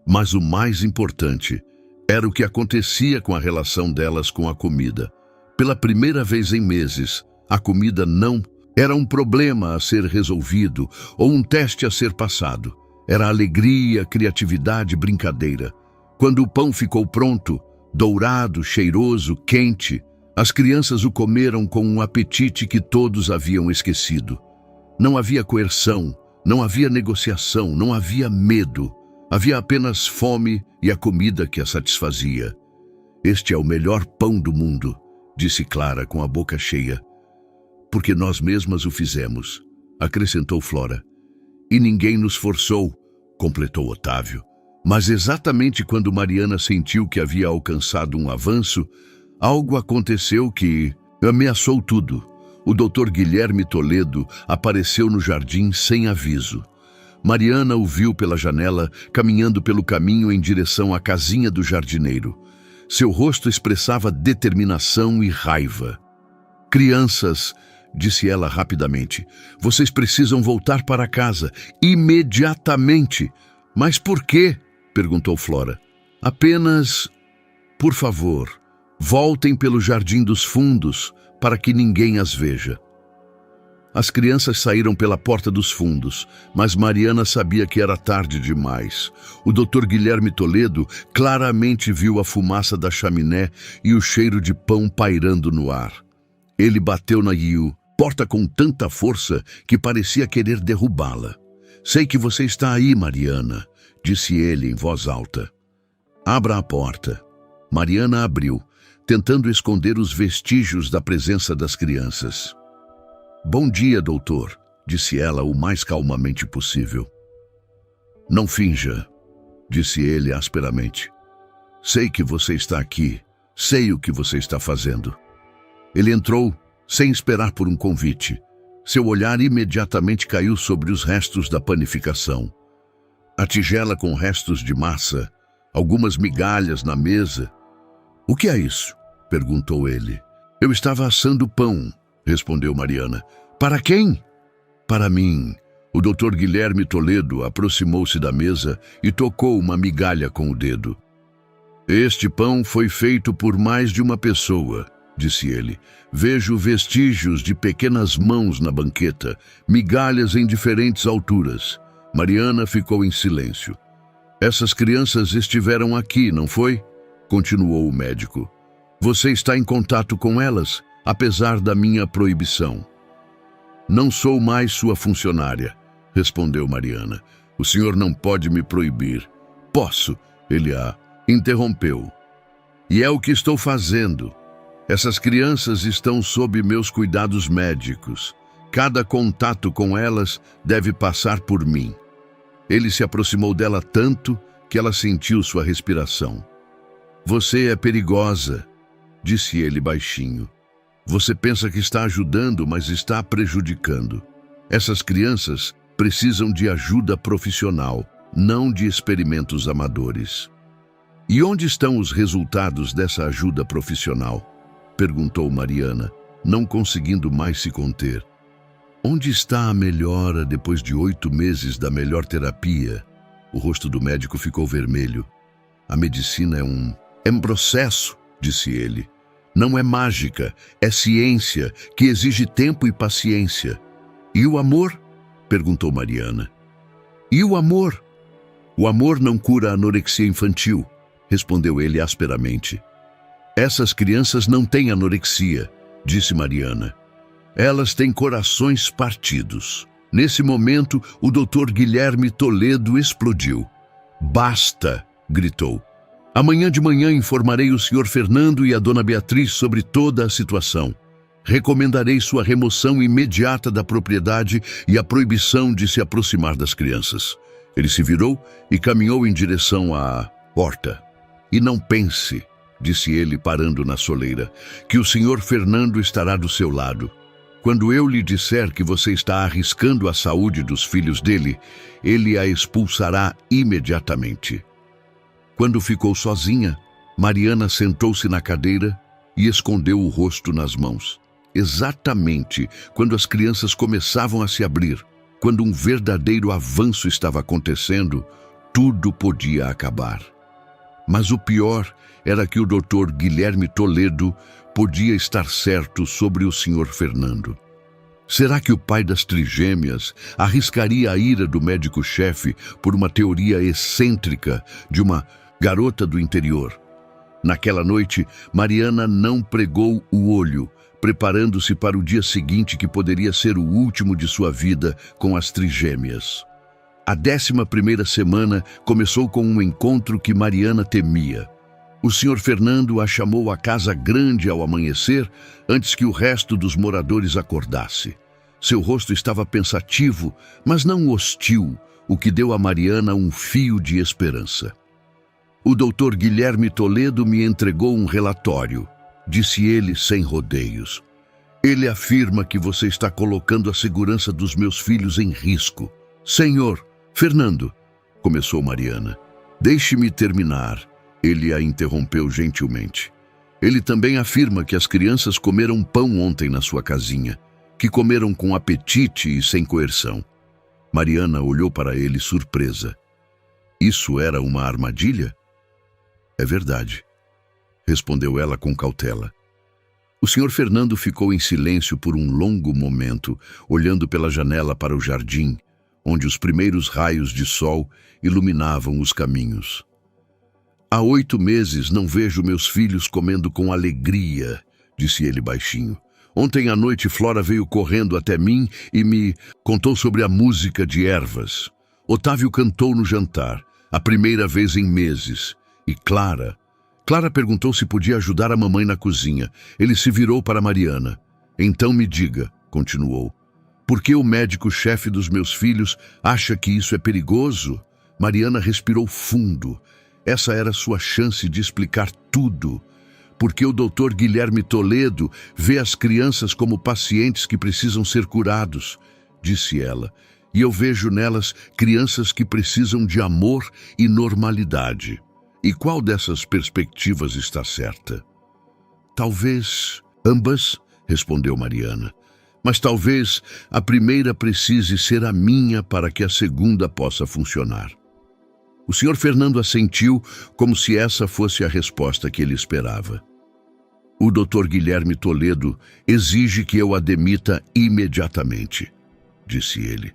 Mas o mais importante era o que acontecia com a relação delas com a comida. Pela primeira vez em meses, a comida não era um problema a ser resolvido ou um teste a ser passado. Era alegria, criatividade, brincadeira. Quando o pão ficou pronto, dourado, cheiroso, quente, as crianças o comeram com um apetite que todos haviam esquecido. Não havia coerção, não havia negociação, não havia medo. Havia apenas fome e a comida que a satisfazia. Este é o melhor pão do mundo, disse Clara com a boca cheia. Porque nós mesmas o fizemos, acrescentou Flora. E ninguém nos forçou, completou Otávio. Mas exatamente quando Mariana sentiu que havia alcançado um avanço, algo aconteceu que ameaçou tudo. O Dr. Guilherme Toledo apareceu no jardim sem aviso. Mariana o viu pela janela, caminhando pelo caminho em direção à casinha do jardineiro. Seu rosto expressava determinação e raiva. Crianças, disse ela rapidamente, vocês precisam voltar para casa, imediatamente. Mas por quê? Perguntou Flora. Apenas, por favor, voltem pelo jardim dos fundos, para que ninguém as veja. As crianças saíram pela porta dos fundos, mas Mariana sabia que era tarde demais. O Dr. Guilherme Toledo claramente viu a fumaça da chaminé e o cheiro de pão pairando no ar. Ele bateu na porta com tanta força que parecia querer derrubá-la. Sei que você está aí, Mariana, disse ele em voz alta. Abra a porta. Mariana abriu, tentando esconder os vestígios da presença das crianças. Bom dia, doutor, disse ela o mais calmamente possível. Não finja, disse ele asperamente. Sei que você está aqui, sei o que você está fazendo. Ele entrou, sem esperar por um convite. Seu olhar imediatamente caiu sobre os restos da panificação. A tigela com restos de massa, algumas migalhas na mesa. O que é isso? Perguntou ele. Eu estava assando pão, respondeu Mariana. Para quem? Para mim. O Dr. Guilherme Toledo aproximou-se da mesa e tocou uma migalha com o dedo. Este pão foi feito por mais de uma pessoa, disse ele. Vejo vestígios de pequenas mãos na banqueta, migalhas em diferentes alturas. Mariana ficou em silêncio. Essas crianças estiveram aqui, não foi? Continuou o médico. Você está em contato com elas, apesar da minha proibição. Não sou mais sua funcionária, respondeu Mariana. O senhor não pode me proibir. Posso, ele a interrompeu. E é o que estou fazendo. Essas crianças estão sob meus cuidados médicos. Cada contato com elas deve passar por mim. Ele se aproximou dela tanto que ela sentiu sua respiração. Você é perigosa, disse ele baixinho. Você pensa que está ajudando, mas está prejudicando. Essas crianças precisam de ajuda profissional, não de experimentos amadores. E onde estão os resultados dessa ajuda profissional? Perguntou Mariana, não conseguindo mais se conter. Onde está a melhora depois de 8 meses da melhor terapia? O rosto do médico ficou vermelho. A medicina é um processo, disse ele. Não é mágica, é ciência que exige tempo e paciência. E o amor? Perguntou Mariana. E o amor? O amor não cura a anorexia infantil, respondeu ele asperamente. Essas crianças não têm anorexia, disse Mariana. Elas têm corações partidos. Nesse momento, o Dr. Guilherme Toledo explodiu. Basta, gritou. Amanhã de manhã informarei o Sr. Fernando e a Dona Beatriz sobre toda a situação. Recomendarei sua remoção imediata da propriedade e a proibição de se aproximar das crianças. Ele se virou e caminhou em direção à porta. E não pense, disse ele parando na soleira, que o Sr. Fernando estará do seu lado. Quando eu lhe disser que você está arriscando a saúde dos filhos dele, ele a expulsará imediatamente. Quando ficou sozinha, Mariana sentou-se na cadeira e escondeu o rosto nas mãos. Exatamente quando as crianças começavam a se abrir, quando um verdadeiro avanço estava acontecendo, tudo podia acabar. Mas o pior era que o Dr. Guilherme Toledo podia estar certo sobre o Sr. Fernando. Será que o pai das trigêmeas arriscaria a ira do médico-chefe por uma teoria excêntrica de uma garota do interior? Naquela noite, Mariana não pregou o olho, preparando-se para o dia seguinte que poderia ser o último de sua vida com as trigêmeas. A 11ª semana começou com um encontro que Mariana temia. O Sr. Fernando a chamou à casa grande ao amanhecer, antes que o resto dos moradores acordasse. Seu rosto estava pensativo, mas não hostil, o que deu a Mariana um fio de esperança. O Dr. Guilherme Toledo me entregou um relatório, disse ele sem rodeios. Ele afirma que você está colocando a segurança dos meus filhos em risco. Senhor Fernando, começou Mariana. Deixe-me terminar. Ele a interrompeu gentilmente. Ele também afirma que as crianças comeram pão ontem na sua casinha, que comeram com apetite e sem coerção. Mariana olhou para ele surpresa. Isso era uma armadilha? É verdade, respondeu ela com cautela. O Sr. Fernando ficou em silêncio por um longo momento, olhando pela janela para o jardim, onde os primeiros raios de sol iluminavam os caminhos. Há 8 meses não vejo meus filhos comendo com alegria, disse ele baixinho. Ontem à noite Flora veio correndo até mim e me contou sobre a música de ervas. Otávio cantou no jantar, a primeira vez em meses. E Clara perguntou se podia ajudar a mamãe na cozinha. Ele se virou para Mariana. Então me diga, continuou, por que o médico-chefe dos meus filhos acha que isso é perigoso? Mariana respirou fundo. Essa era sua chance de explicar tudo. Porque o Dr. Guilherme Toledo vê as crianças como pacientes que precisam ser curados, disse ela. E eu vejo nelas crianças que precisam de amor e normalidade. E qual dessas perspectivas está certa? Talvez ambas, respondeu Mariana. Mas talvez a primeira precise ser a minha para que a segunda possa funcionar. O Sr. Fernando assentiu como se essa fosse a resposta que ele esperava. O Dr. Guilherme Toledo exige que eu a demita imediatamente, disse ele.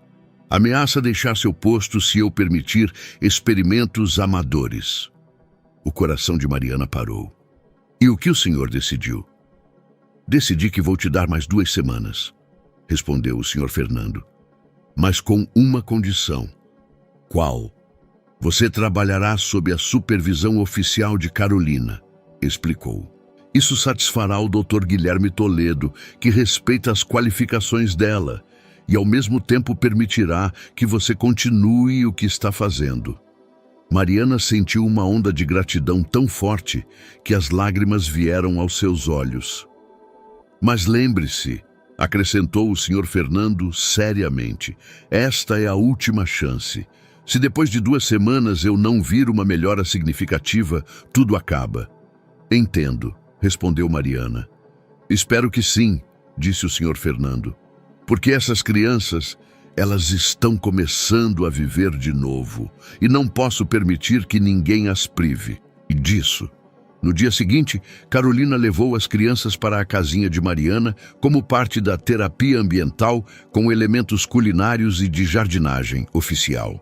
Ameaça deixar seu posto se eu permitir experimentos amadores. O coração de Mariana parou. E o que o senhor decidiu? Decidi que vou te dar mais 2 semanas, respondeu o Sr. Fernando. Mas com uma condição. Qual? Você trabalhará sob a supervisão oficial de Carolina, explicou. Isso satisfará o Dr. Guilherme Toledo, que respeita as qualificações dela, e ao mesmo tempo permitirá que você continue o que está fazendo. Mariana sentiu uma onda de gratidão tão forte que as lágrimas vieram aos seus olhos. Mas lembre-se, acrescentou o Sr. Fernando seriamente, esta é a última chance. Se depois de 2 semanas eu não vir uma melhora significativa, tudo acaba. Entendo, respondeu Mariana. Espero que sim, disse o Sr. Fernando, porque essas crianças, elas estão começando a viver de novo e não posso permitir que ninguém as prive disso. No dia seguinte, Carolina levou as crianças para a casinha de Mariana como parte da terapia ambiental com elementos culinários e de jardinagem oficial.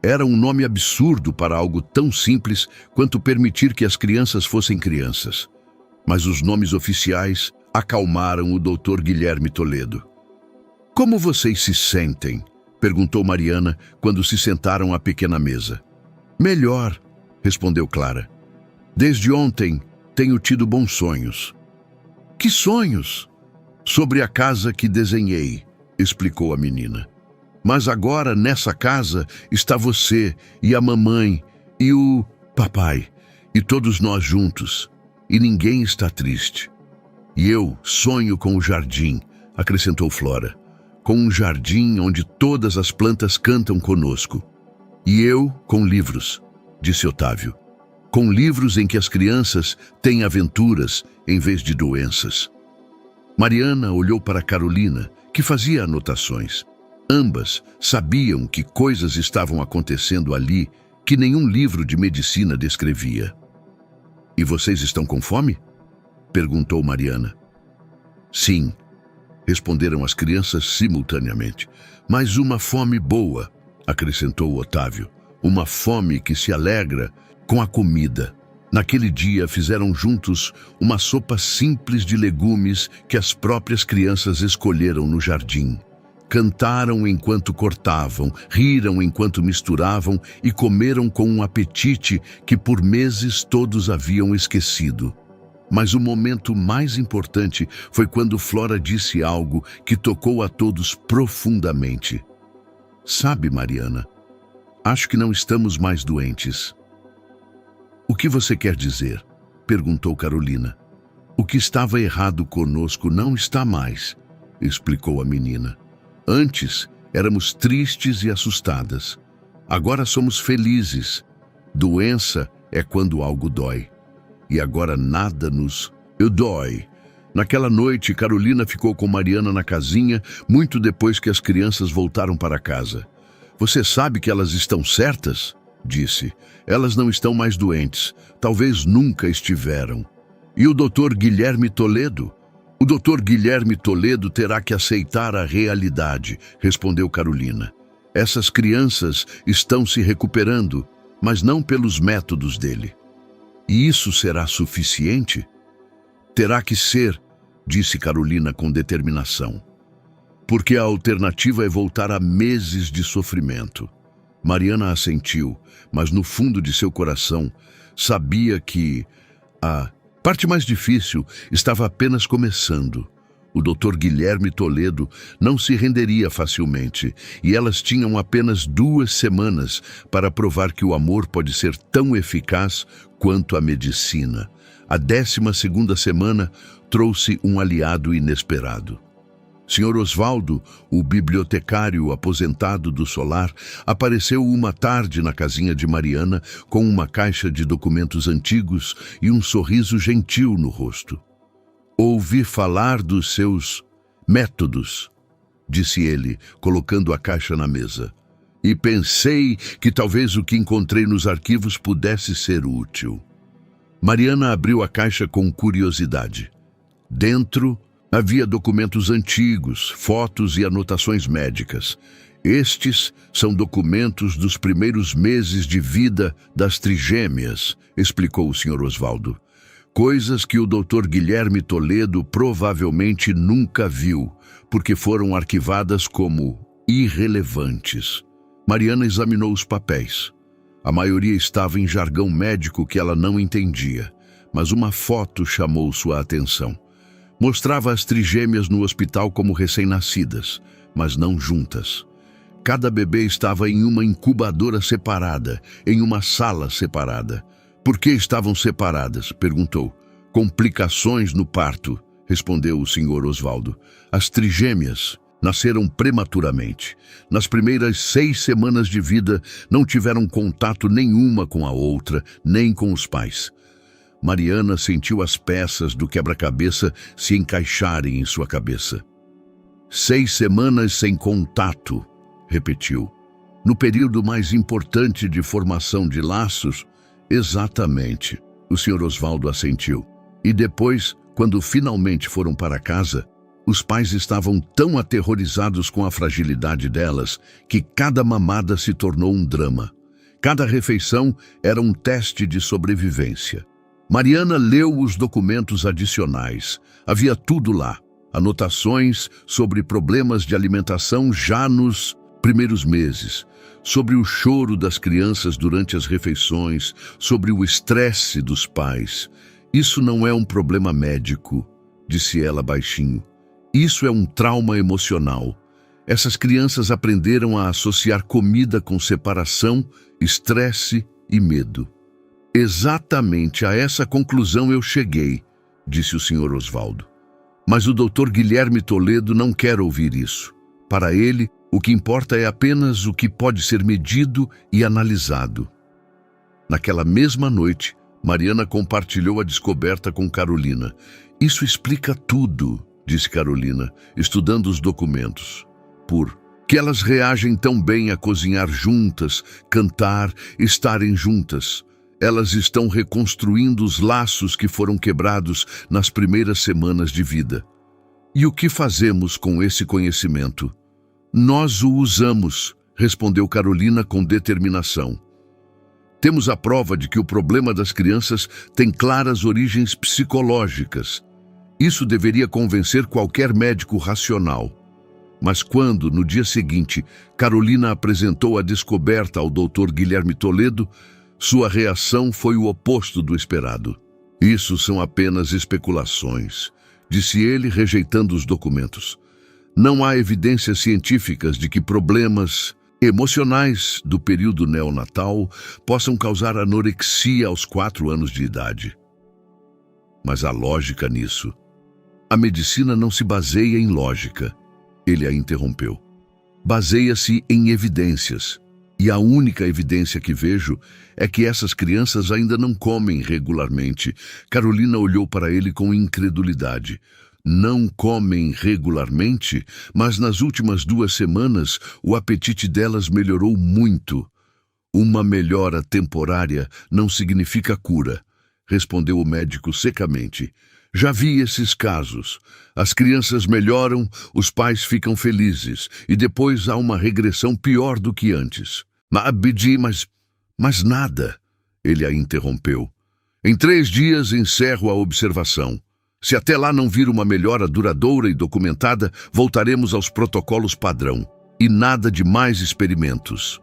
Era um nome absurdo para algo tão simples quanto permitir que as crianças fossem crianças. Mas os nomes oficiais acalmaram o Dr. Guilherme Toledo. Como vocês se sentem? Perguntou Mariana quando se sentaram à pequena mesa. Melhor, respondeu Clara. Desde ontem tenho tido bons sonhos. Que sonhos? Sobre a casa que desenhei, explicou a menina. Mas agora nessa casa está você e a mamãe e o papai e todos nós juntos. E ninguém está triste. E eu sonho com o jardim, acrescentou Flora. Com um jardim onde todas as plantas cantam conosco. E eu com livros, disse Otávio. Com livros em que as crianças têm aventuras em vez de doenças. Mariana olhou para Carolina, que fazia anotações. Ambas sabiam que coisas estavam acontecendo ali que nenhum livro de medicina descrevia. E vocês estão com fome? Perguntou Mariana. Sim, responderam as crianças simultaneamente. Mas uma fome boa, acrescentou Otávio. Uma fome que se alegra com a comida. Naquele dia fizeram juntos uma sopa simples de legumes que as próprias crianças escolheram no jardim. Cantaram enquanto cortavam, riram enquanto misturavam e comeram com um apetite que por meses todos haviam esquecido. Mas o momento mais importante foi quando Flora disse algo que tocou a todos profundamente. Sabe, Mariana, acho que não estamos mais doentes. O que você quer dizer? Perguntou Carolina. O que estava errado conosco não está mais, explicou a menina. Antes éramos tristes e assustadas. Agora somos felizes. Doença é quando algo dói. E agora nada nos dói. Naquela noite, Carolina ficou com Mariana na casinha, muito depois que as crianças voltaram para casa. Você sabe que elas estão certas? Disse. Elas não estão mais doentes. Talvez nunca estiveram. E o Dr. Guilherme Toledo? O Dr. Guilherme Toledo terá que aceitar a realidade, respondeu Carolina. Essas crianças estão se recuperando, mas não pelos métodos dele. E isso será suficiente? Terá que ser, disse Carolina com determinação. Porque a alternativa é voltar a meses de sofrimento. Mariana assentiu, mas no fundo de seu coração sabia que a parte mais difícil estava apenas começando. O Dr. Guilherme Toledo não se renderia facilmente e elas tinham apenas 2 semanas para provar que o amor pode ser tão eficaz quanto a medicina. A 12ª semana trouxe um aliado inesperado. Sr. Osvaldo, o bibliotecário aposentado do solar, apareceu uma tarde na casinha de Mariana com uma caixa de documentos antigos e um sorriso gentil no rosto. Ouvi falar dos seus métodos, disse ele, colocando a caixa na mesa. E pensei que talvez o que encontrei nos arquivos pudesse ser útil. Mariana abriu a caixa com curiosidade. Dentro havia documentos antigos, fotos e anotações médicas. Estes são documentos dos primeiros meses de vida das trigêmeas, explicou o Sr. Osvaldo. Coisas que o Dr. Guilherme Toledo provavelmente nunca viu, porque foram arquivadas como irrelevantes. Mariana examinou os papéis. A maioria estava em jargão médico que ela não entendia, mas uma foto chamou sua atenção. Mostrava as trigêmeas no hospital como recém-nascidas, mas não juntas. Cada bebê estava em uma incubadora separada, em uma sala separada. Por que estavam separadas? Perguntou. Complicações no parto, respondeu o Sr. Osvaldo. As trigêmeas nasceram prematuramente. Nas primeiras 6 semanas de vida, não tiveram contato nenhuma com a outra, nem com os pais. Mariana sentiu as peças do quebra-cabeça se encaixarem em sua cabeça. 6 semanas sem contato, repetiu. No período mais importante de formação de laços, exatamente, o Sr. Osvaldo assentiu. E depois, quando finalmente foram para casa, os pais estavam tão aterrorizados com a fragilidade delas que cada mamada se tornou um drama. Cada refeição era um teste de sobrevivência. Mariana leu os documentos adicionais. Havia tudo lá. Anotações sobre problemas de alimentação já nos primeiros meses, sobre o choro das crianças durante as refeições, sobre o estresse dos pais. Isso não é um problema médico, disse ela baixinho. Isso é um trauma emocional. Essas crianças aprenderam a associar comida com separação, estresse e medo. Exatamente a essa conclusão eu cheguei, disse o Sr. Osvaldo. Mas o Dr. Guilherme Toledo não quer ouvir isso. Para ele, o que importa é apenas o que pode ser medido e analisado. Naquela mesma noite, Mariana compartilhou a descoberta com Carolina. Isso explica tudo, disse Carolina, estudando os documentos. Por que elas reagem tão bem a cozinhar juntas, cantar, estarem juntas. Elas estão reconstruindo os laços que foram quebrados nas primeiras semanas de vida. E o que fazemos com esse conhecimento? Nós o usamos, respondeu Carolina com determinação. Temos a prova de que o problema das crianças tem claras origens psicológicas. Isso deveria convencer qualquer médico racional. Mas quando, no dia seguinte, Carolina apresentou a descoberta ao Dr. Guilherme Toledo, sua reação foi o oposto do esperado. Isso são apenas especulações, disse ele, rejeitando os documentos. Não há evidências científicas de que problemas emocionais do período neonatal possam causar anorexia aos 4 anos de idade. Mas há lógica nisso. A medicina não se baseia em lógica. Ele a interrompeu. Baseia-se em evidências. E a única evidência que vejo é que essas crianças ainda não comem regularmente. Carolina olhou para ele com incredulidade. Não comem regularmente, mas nas últimas 2 semanas o apetite delas melhorou muito. Uma melhora temporária não significa cura, respondeu o médico secamente. Já vi esses casos. As crianças melhoram, os pais ficam felizes, e depois há uma regressão pior do que antes. Mas nada, ele a interrompeu. Em 3 dias encerro a observação. Se até lá não vir uma melhora duradoura e documentada, voltaremos aos protocolos padrão. E nada de mais experimentos.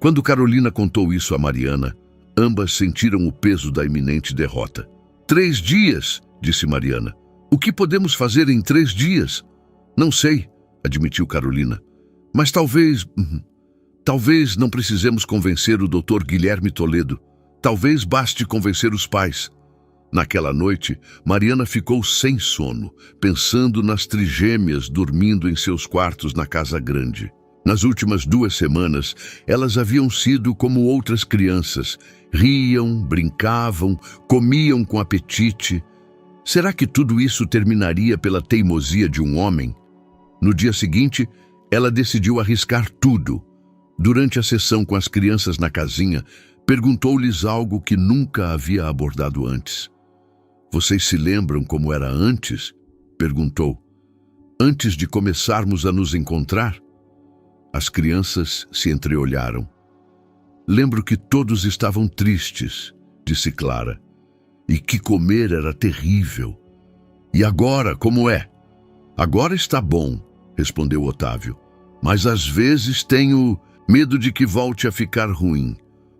Quando Carolina contou isso a Mariana, ambas sentiram o peso da iminente derrota. 3 dias, disse Mariana. O que podemos fazer em 3 dias? Não sei, admitiu Carolina. Mas talvez não precisemos convencer o Dr. Guilherme Toledo. Talvez baste convencer os pais. Naquela noite, Mariana ficou sem sono, pensando nas trigêmeas dormindo em seus quartos na casa grande. Nas últimas 2 semanas, elas haviam sido como outras crianças. Riam, brincavam, comiam com apetite. Será que tudo isso terminaria pela teimosia de um homem? No dia seguinte, ela decidiu arriscar tudo. Durante a sessão com as crianças na casinha, perguntou-lhes algo que nunca havia abordado antes. Vocês se lembram como era antes? Perguntou. Antes de começarmos a nos encontrar? As crianças se entreolharam. Lembro que todos estavam tristes, disse Clara, e que comer era terrível. E agora, como é? Agora está bom, respondeu Otávio, mas às vezes tenho medo de que volte a ficar ruim.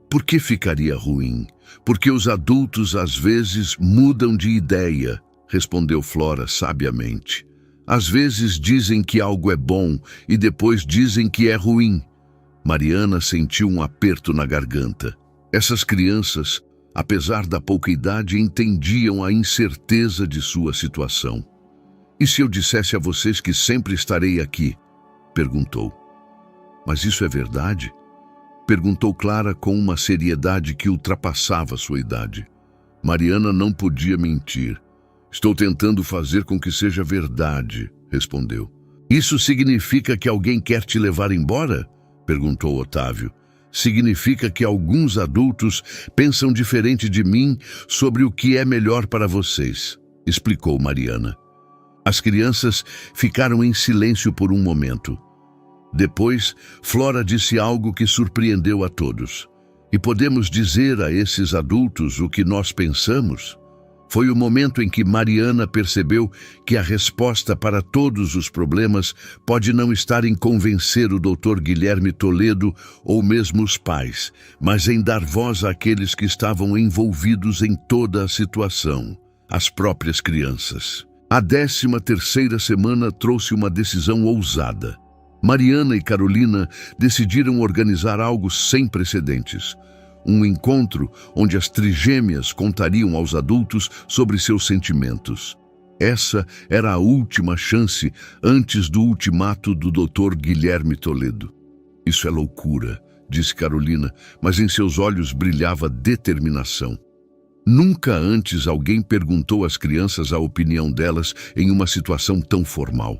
Por que ficaria ruim? Porque os adultos às vezes mudam de ideia, respondeu Flora sabiamente. Às vezes dizem que algo é bom e depois dizem que é ruim. Mariana sentiu um aperto na garganta. Essas crianças, apesar da pouca idade, entendiam a incerteza de sua situação. E se eu dissesse a vocês que sempre estarei aqui? Perguntou. Mas isso é verdade? Perguntou Clara com uma seriedade que ultrapassava sua idade. Mariana não podia mentir. Estou tentando fazer com que seja verdade, respondeu. Isso significa que alguém quer te levar embora? Perguntou Otávio. Significa que alguns adultos pensam diferente de mim sobre o que é melhor para vocês, explicou Mariana. As crianças ficaram em silêncio por um momento. Depois, Flora disse algo que surpreendeu a todos. E podemos dizer a esses adultos o que nós pensamos? Foi o momento em que Mariana percebeu que a resposta para todos os problemas pode não estar em convencer o Dr. Guilherme Toledo ou mesmo os pais, mas em dar voz àqueles que estavam envolvidos em toda a situação, as próprias crianças. A 13ª semana trouxe uma decisão ousada. Mariana e Carolina decidiram organizar algo sem precedentes. Um encontro onde as trigêmeas contariam aos adultos sobre seus sentimentos. Essa era a última chance antes do ultimato do Dr. Guilherme Toledo. Isso é loucura, disse Carolina, mas em seus olhos brilhava determinação. Nunca antes alguém perguntou às crianças a opinião delas em uma situação tão formal.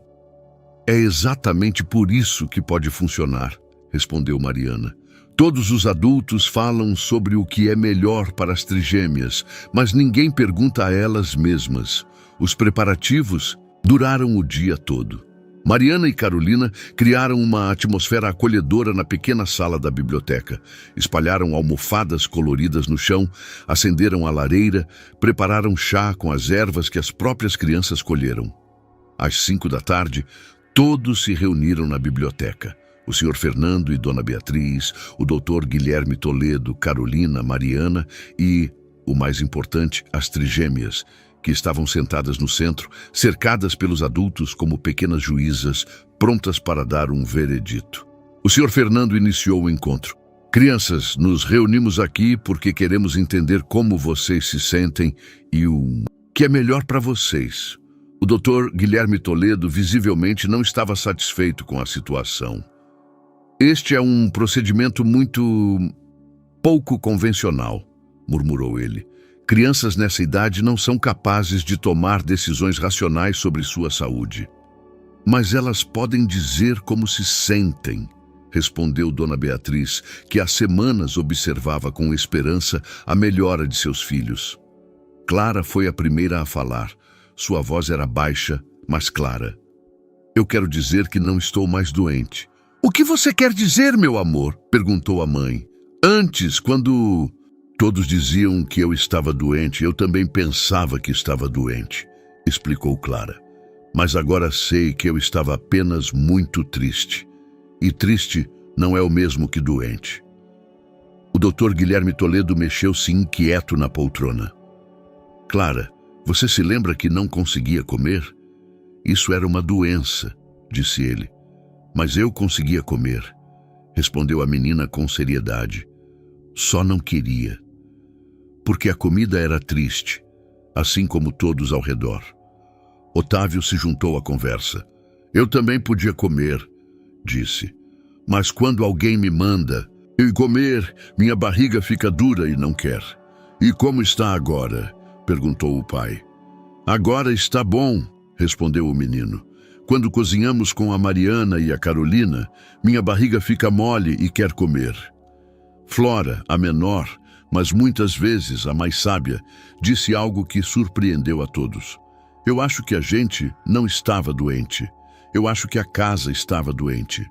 É exatamente por isso que pode funcionar, respondeu Mariana. Todos os adultos falam sobre o que é melhor para as trigêmeas, mas ninguém pergunta a elas mesmas. Os preparativos duraram o dia todo. Mariana e Carolina criaram uma atmosfera acolhedora na pequena sala da biblioteca. Espalharam almofadas coloridas no chão, acenderam a lareira, prepararam chá com as ervas que as próprias crianças colheram. Às 5 da tarde, todos se reuniram na biblioteca. O Sr. Fernando e Dona Beatriz, o Dr. Guilherme Toledo, Carolina, Mariana e, o mais importante, as trigêmeas, que estavam sentadas no centro, cercadas pelos adultos como pequenas juízas, prontas para dar um veredito. O Sr. Fernando iniciou o encontro. Crianças, nos reunimos aqui porque queremos entender como vocês se sentem e o que é melhor para vocês. O Dr. Guilherme Toledo visivelmente não estava satisfeito com a situação. Este é um procedimento muito pouco convencional, murmurou ele. Crianças nessa idade não são capazes de tomar decisões racionais sobre sua saúde. Mas elas podem dizer como se sentem, respondeu Dona Beatriz, que há semanas observava com esperança a melhora de seus filhos. Clara foi a primeira a falar. Sua voz era baixa, mas clara. Eu quero dizer que não estou mais doente. O que você quer dizer, meu amor? Perguntou a mãe. Antes, quando todos diziam que eu estava doente, eu também pensava que estava doente, explicou Clara. Mas agora sei que eu estava apenas muito triste. E triste não é o mesmo que doente. O Dr. Guilherme Toledo mexeu-se inquieto na poltrona. Clara, você se lembra que não conseguia comer? Isso era uma doença, disse ele. Mas eu conseguia comer, respondeu a menina com seriedade. Só não queria. Porque a comida era triste, assim como todos ao redor. Otávio se juntou à conversa. Eu também podia comer, disse. Mas quando alguém me manda eu comer, minha barriga fica dura e não quer. E como está agora? Perguntou o pai. Agora está bom, respondeu o menino. Quando cozinhamos com a Mariana e a Carolina, minha barriga fica mole e quer comer. Flora, a menor, mas muitas vezes a mais sábia, disse algo que surpreendeu a todos. Eu acho que a gente não estava doente. Eu acho que a casa estava doente.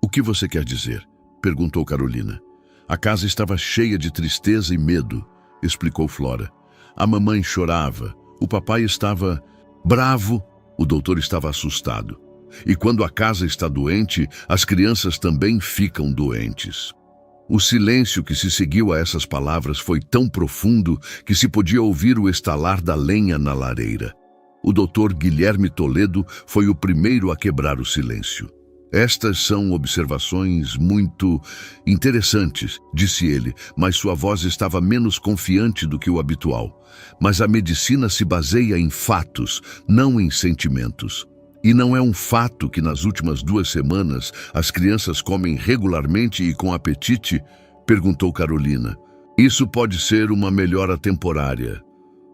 O que você quer dizer? Perguntou Carolina. A casa estava cheia de tristeza e medo, explicou Flora. A mamãe chorava, o papai estava bravo, o doutor estava assustado. E quando a casa está doente, as crianças também ficam doentes. O silêncio que se seguiu a essas palavras foi tão profundo que se podia ouvir o estalar da lenha na lareira. O doutor Guilherme Toledo foi o primeiro a quebrar o silêncio. Estas são observações muito interessantes, disse ele, mas sua voz estava menos confiante do que o habitual. Mas a medicina se baseia em fatos, não em sentimentos. E não é um fato que nas últimas 2 semanas as crianças comem regularmente e com apetite? Perguntou Carolina. Isso pode ser uma melhora temporária.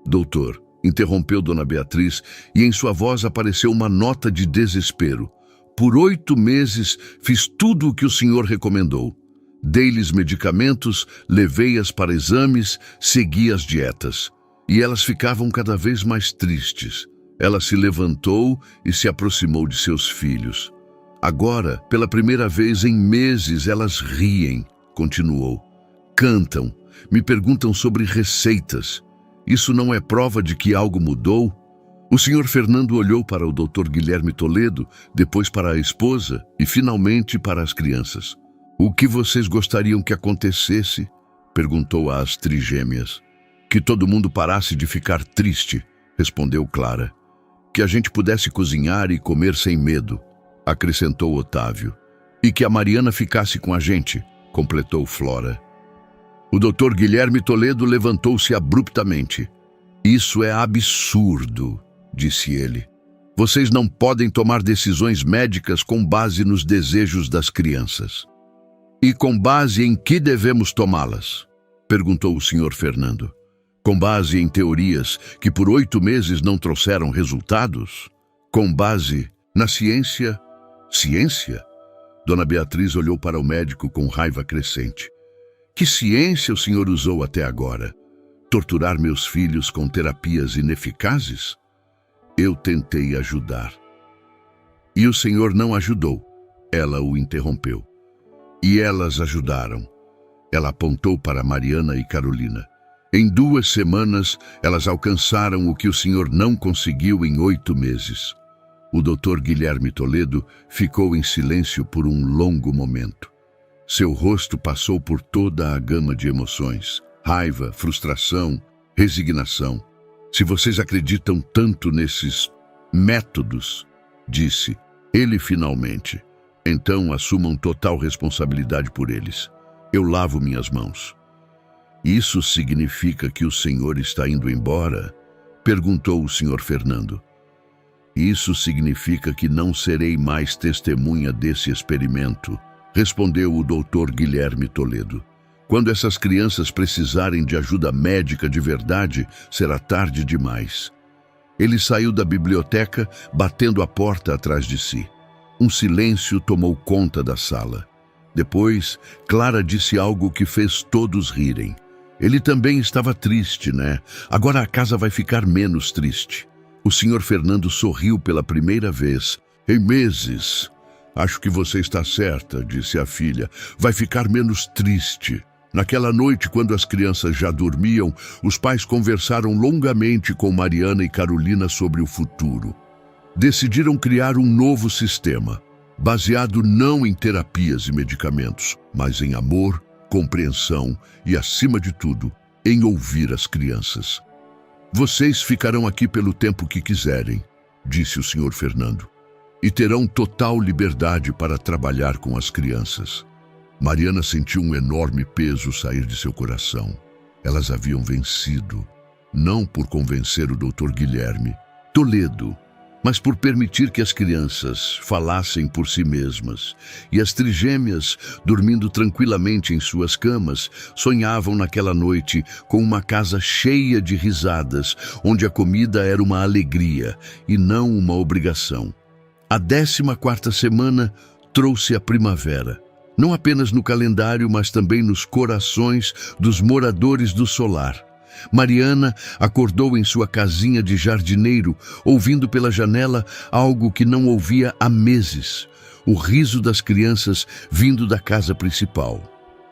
Doutor, interrompeu Dona Beatriz, e em sua voz apareceu uma nota de desespero. Por 8 meses fiz tudo o que o senhor recomendou. Dei-lhes medicamentos, levei-as para exames, segui as dietas. E elas ficavam cada vez mais tristes. Ela se levantou e se aproximou de seus filhos. Agora, pela primeira vez em meses, elas riem, continuou. Cantam, me perguntam sobre receitas. Isso não é prova de que algo mudou? O senhor Fernando olhou para o Dr. Guilherme Toledo, depois para a esposa e finalmente para as crianças. O que vocês gostariam que acontecesse? Perguntou às trigêmeas. Que todo mundo parasse de ficar triste, respondeu Clara. Que a gente pudesse cozinhar e comer sem medo, acrescentou Otávio. E que a Mariana ficasse com a gente, completou Flora. O Dr. Guilherme Toledo levantou-se abruptamente. Isso é absurdo, disse ele. Vocês não podem tomar decisões médicas com base nos desejos das crianças. E com base em que devemos tomá-las? Perguntou o senhor Fernando. Com base em teorias que por 8 meses não trouxeram resultados? Com base na ciência? Ciência? Dona Beatriz olhou para o médico com raiva crescente. Que ciência o senhor usou até agora? Torturar meus filhos com terapias ineficazes? Eu tentei ajudar. E o senhor não ajudou. Ela o interrompeu. E elas ajudaram. Ela apontou para Mariana e Carolina. Em 2 semanas, elas alcançaram o que o senhor não conseguiu em 8 meses. O Dr. Guilherme Toledo ficou em silêncio por um longo momento. Seu rosto passou por toda a gama de emoções. Raiva, frustração, resignação. Se vocês acreditam tanto nesses métodos, disse ele finalmente, então assumam total responsabilidade por eles. Eu lavo minhas mãos. Isso significa que o senhor está indo embora? Perguntou o senhor Fernando. Isso significa que não serei mais testemunha desse experimento, respondeu o Dr. Guilherme Toledo. Quando essas crianças precisarem de ajuda médica de verdade, será tarde demais. Ele saiu da biblioteca, batendo a porta atrás de si. Um silêncio tomou conta da sala. Depois, Clara disse algo que fez todos rirem. Ele também estava triste, né? Agora a casa vai ficar menos triste. O senhor Fernando sorriu pela primeira vez. Em meses. Acho que você está certa, disse a filha. Vai ficar menos triste. Naquela noite, quando as crianças já dormiam, os pais conversaram longamente com Mariana e Carolina sobre o futuro. Decidiram criar um novo sistema, baseado não em terapias e medicamentos, mas em amor, compreensão e, acima de tudo, em ouvir as crianças. Vocês ficarão aqui pelo tempo que quiserem, disse o senhor Fernando, e terão total liberdade para trabalhar com as crianças. Mariana sentiu um enorme peso sair de seu coração. Elas haviam vencido, não por convencer o Dr. Guilherme Toledo, mas por permitir que as crianças falassem por si mesmas. E as trigêmeas, dormindo tranquilamente em suas camas, sonhavam naquela noite com uma casa cheia de risadas, onde a comida era uma alegria e não uma obrigação. A 14ª semana trouxe a primavera, não apenas no calendário, mas também nos corações dos moradores do solar. Mariana acordou em sua casinha de jardineiro, ouvindo pela janela algo que não ouvia há meses: o riso das crianças vindo da casa principal.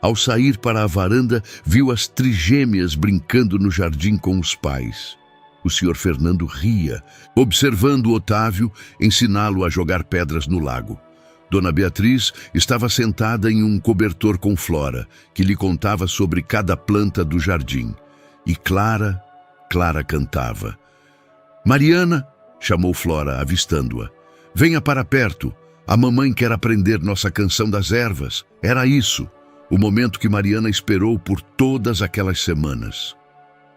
Ao sair para a varanda, viu as trigêmeas brincando no jardim com os pais. O senhor Fernando ria, observando Otávio ensiná-lo a jogar pedras no lago. Dona Beatriz estava sentada em um cobertor com Flora, que lhe contava sobre cada planta do jardim. E Clara cantava. Mariana, chamou Flora, avistando-a. Venha para perto. A mamãe quer aprender nossa canção das ervas. Era isso, o momento que Mariana esperou por todas aquelas semanas.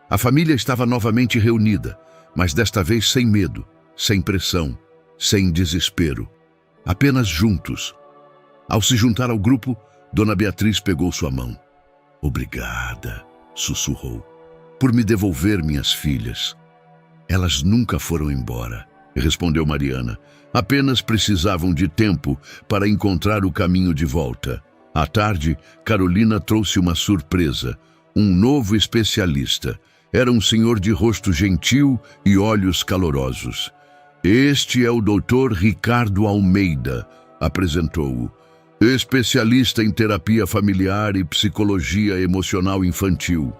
A família estava novamente reunida, mas desta vez sem medo, sem pressão, sem desespero. Apenas juntos. Ao se juntar ao grupo, Dona Beatriz pegou sua mão. Obrigada, sussurrou, por me devolver minhas filhas. Elas nunca foram embora, respondeu Mariana. Apenas precisavam de tempo para encontrar o caminho de volta. À tarde, Carolina trouxe uma surpresa. Um novo especialista. Era um senhor de rosto gentil e olhos calorosos. Este é o Dr. Ricardo Almeida, apresentou-o. Especialista em terapia familiar e psicologia emocional infantil.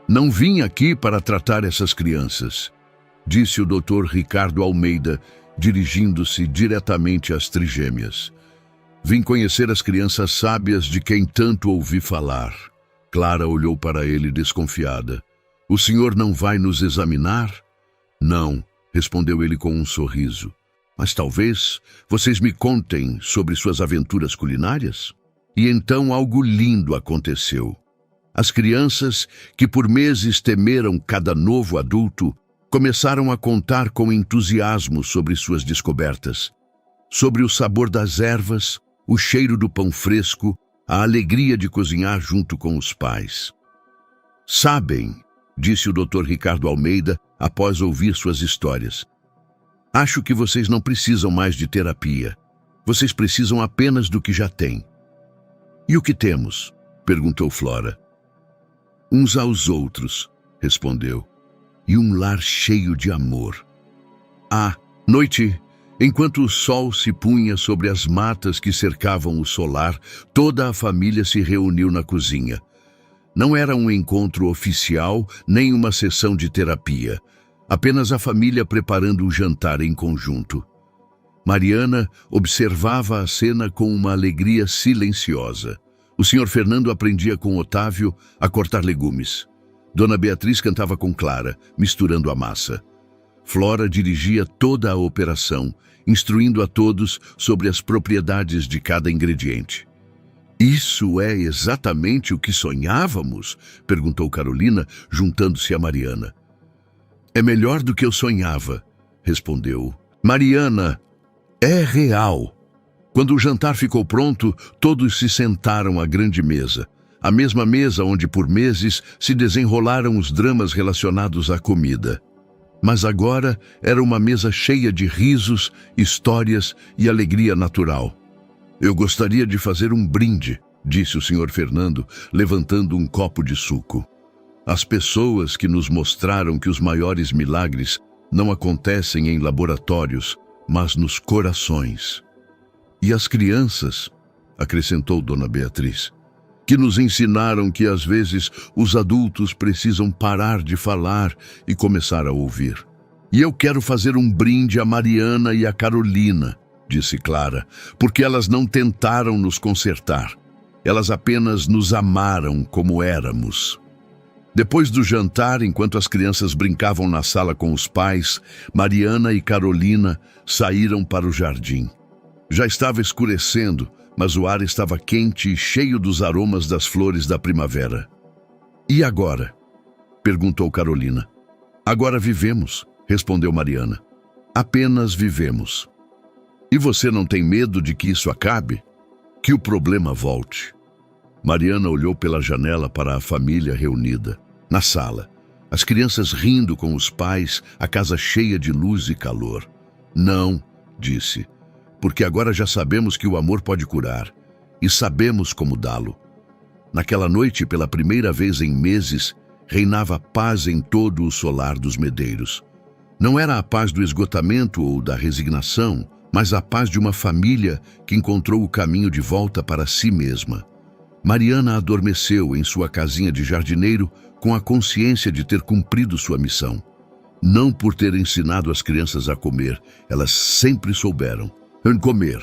Não vim aqui para tratar essas crianças, disse o Dr. Ricardo Almeida, dirigindo-se diretamente às trigêmeas. Vim conhecer as crianças sábias de quem tanto ouvi falar. Clara olhou para ele desconfiada. O senhor não vai nos examinar? Não, respondeu ele com um sorriso. Mas talvez vocês me contem sobre suas aventuras culinárias? E então algo lindo aconteceu. As crianças, que por meses temeram cada novo adulto, começaram a contar com entusiasmo sobre suas descobertas, sobre o sabor das ervas, o cheiro do pão fresco, a alegria de cozinhar junto com os pais. Sabem, disse o Dr. Ricardo Almeida após ouvir suas histórias, acho que vocês não precisam mais de terapia. Vocês precisam apenas do que já têm. E o que temos? Perguntou Flora. Uns aos outros, respondeu, e um lar cheio de amor. À noite, enquanto o sol se punha sobre as matas que cercavam o solar, toda a família se reuniu na cozinha. Não era um encontro oficial, nem uma sessão de terapia. Apenas a família preparando o jantar em conjunto. Mariana observava a cena com uma alegria silenciosa. O Sr. Fernando aprendia com Otávio a cortar legumes. Dona Beatriz cantava com Clara, misturando a massa. Flora dirigia toda a operação, instruindo a todos sobre as propriedades de cada ingrediente. Isso é exatamente o que sonhávamos? Perguntou Carolina, juntando-se a Mariana. É melhor do que eu sonhava, respondeu. Mariana, é real. Quando o jantar ficou pronto, todos se sentaram à grande mesa. A mesma mesa onde por meses se desenrolaram os dramas relacionados à comida. Mas agora era uma mesa cheia de risos, histórias e alegria natural. Eu gostaria de fazer um brinde, disse o Sr. Fernando, levantando um copo de suco. As pessoas que nos mostraram que os maiores milagres não acontecem em laboratórios, mas nos corações. E as crianças, acrescentou Dona Beatriz, que nos ensinaram que às vezes os adultos precisam parar de falar e começar a ouvir. E eu quero fazer um brinde a Mariana e a Carolina, disse Clara, porque elas não tentaram nos consertar. Elas apenas nos amaram como éramos. Depois do jantar, enquanto as crianças brincavam na sala com os pais, Mariana e Carolina saíram para o jardim. Já estava escurecendo, mas o ar estava quente e cheio dos aromas das flores da primavera. E agora? Perguntou Carolina. Agora vivemos, respondeu Mariana. Apenas vivemos. E você não tem medo de que isso acabe? Que o problema volte? Mariana olhou pela janela para a família reunida. Na sala, as crianças rindo com os pais, a casa cheia de luz e calor. Não, disse, porque agora já sabemos que o amor pode curar, e sabemos como dá-lo. Naquela noite, pela primeira vez em meses, reinava paz em todo o solar dos Medeiros. Não era a paz do esgotamento ou da resignação, mas a paz de uma família que encontrou o caminho de volta para si mesma. Mariana adormeceu em sua casinha de jardineiro com a consciência de ter cumprido sua missão. Não por ter ensinado as crianças a comer, elas sempre souberam. Em comer.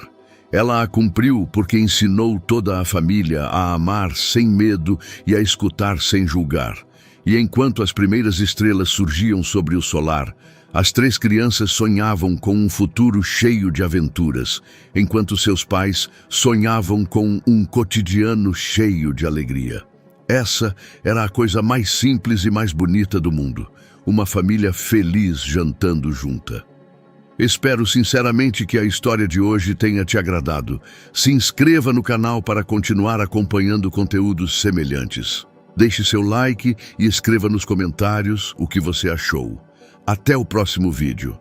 Ela a cumpriu porque ensinou toda a família a amar sem medo e a escutar sem julgar. E enquanto as primeiras estrelas surgiam sobre o solar, as 3 crianças sonhavam com um futuro cheio de aventuras, enquanto seus pais sonhavam com um cotidiano cheio de alegria. Essa era a coisa mais simples e mais bonita do mundo, uma família feliz jantando junta. Espero sinceramente que a história de hoje tenha te agradado. Se inscreva no canal para continuar acompanhando conteúdos semelhantes. Deixe seu like e escreva nos comentários o que você achou. Até o próximo vídeo.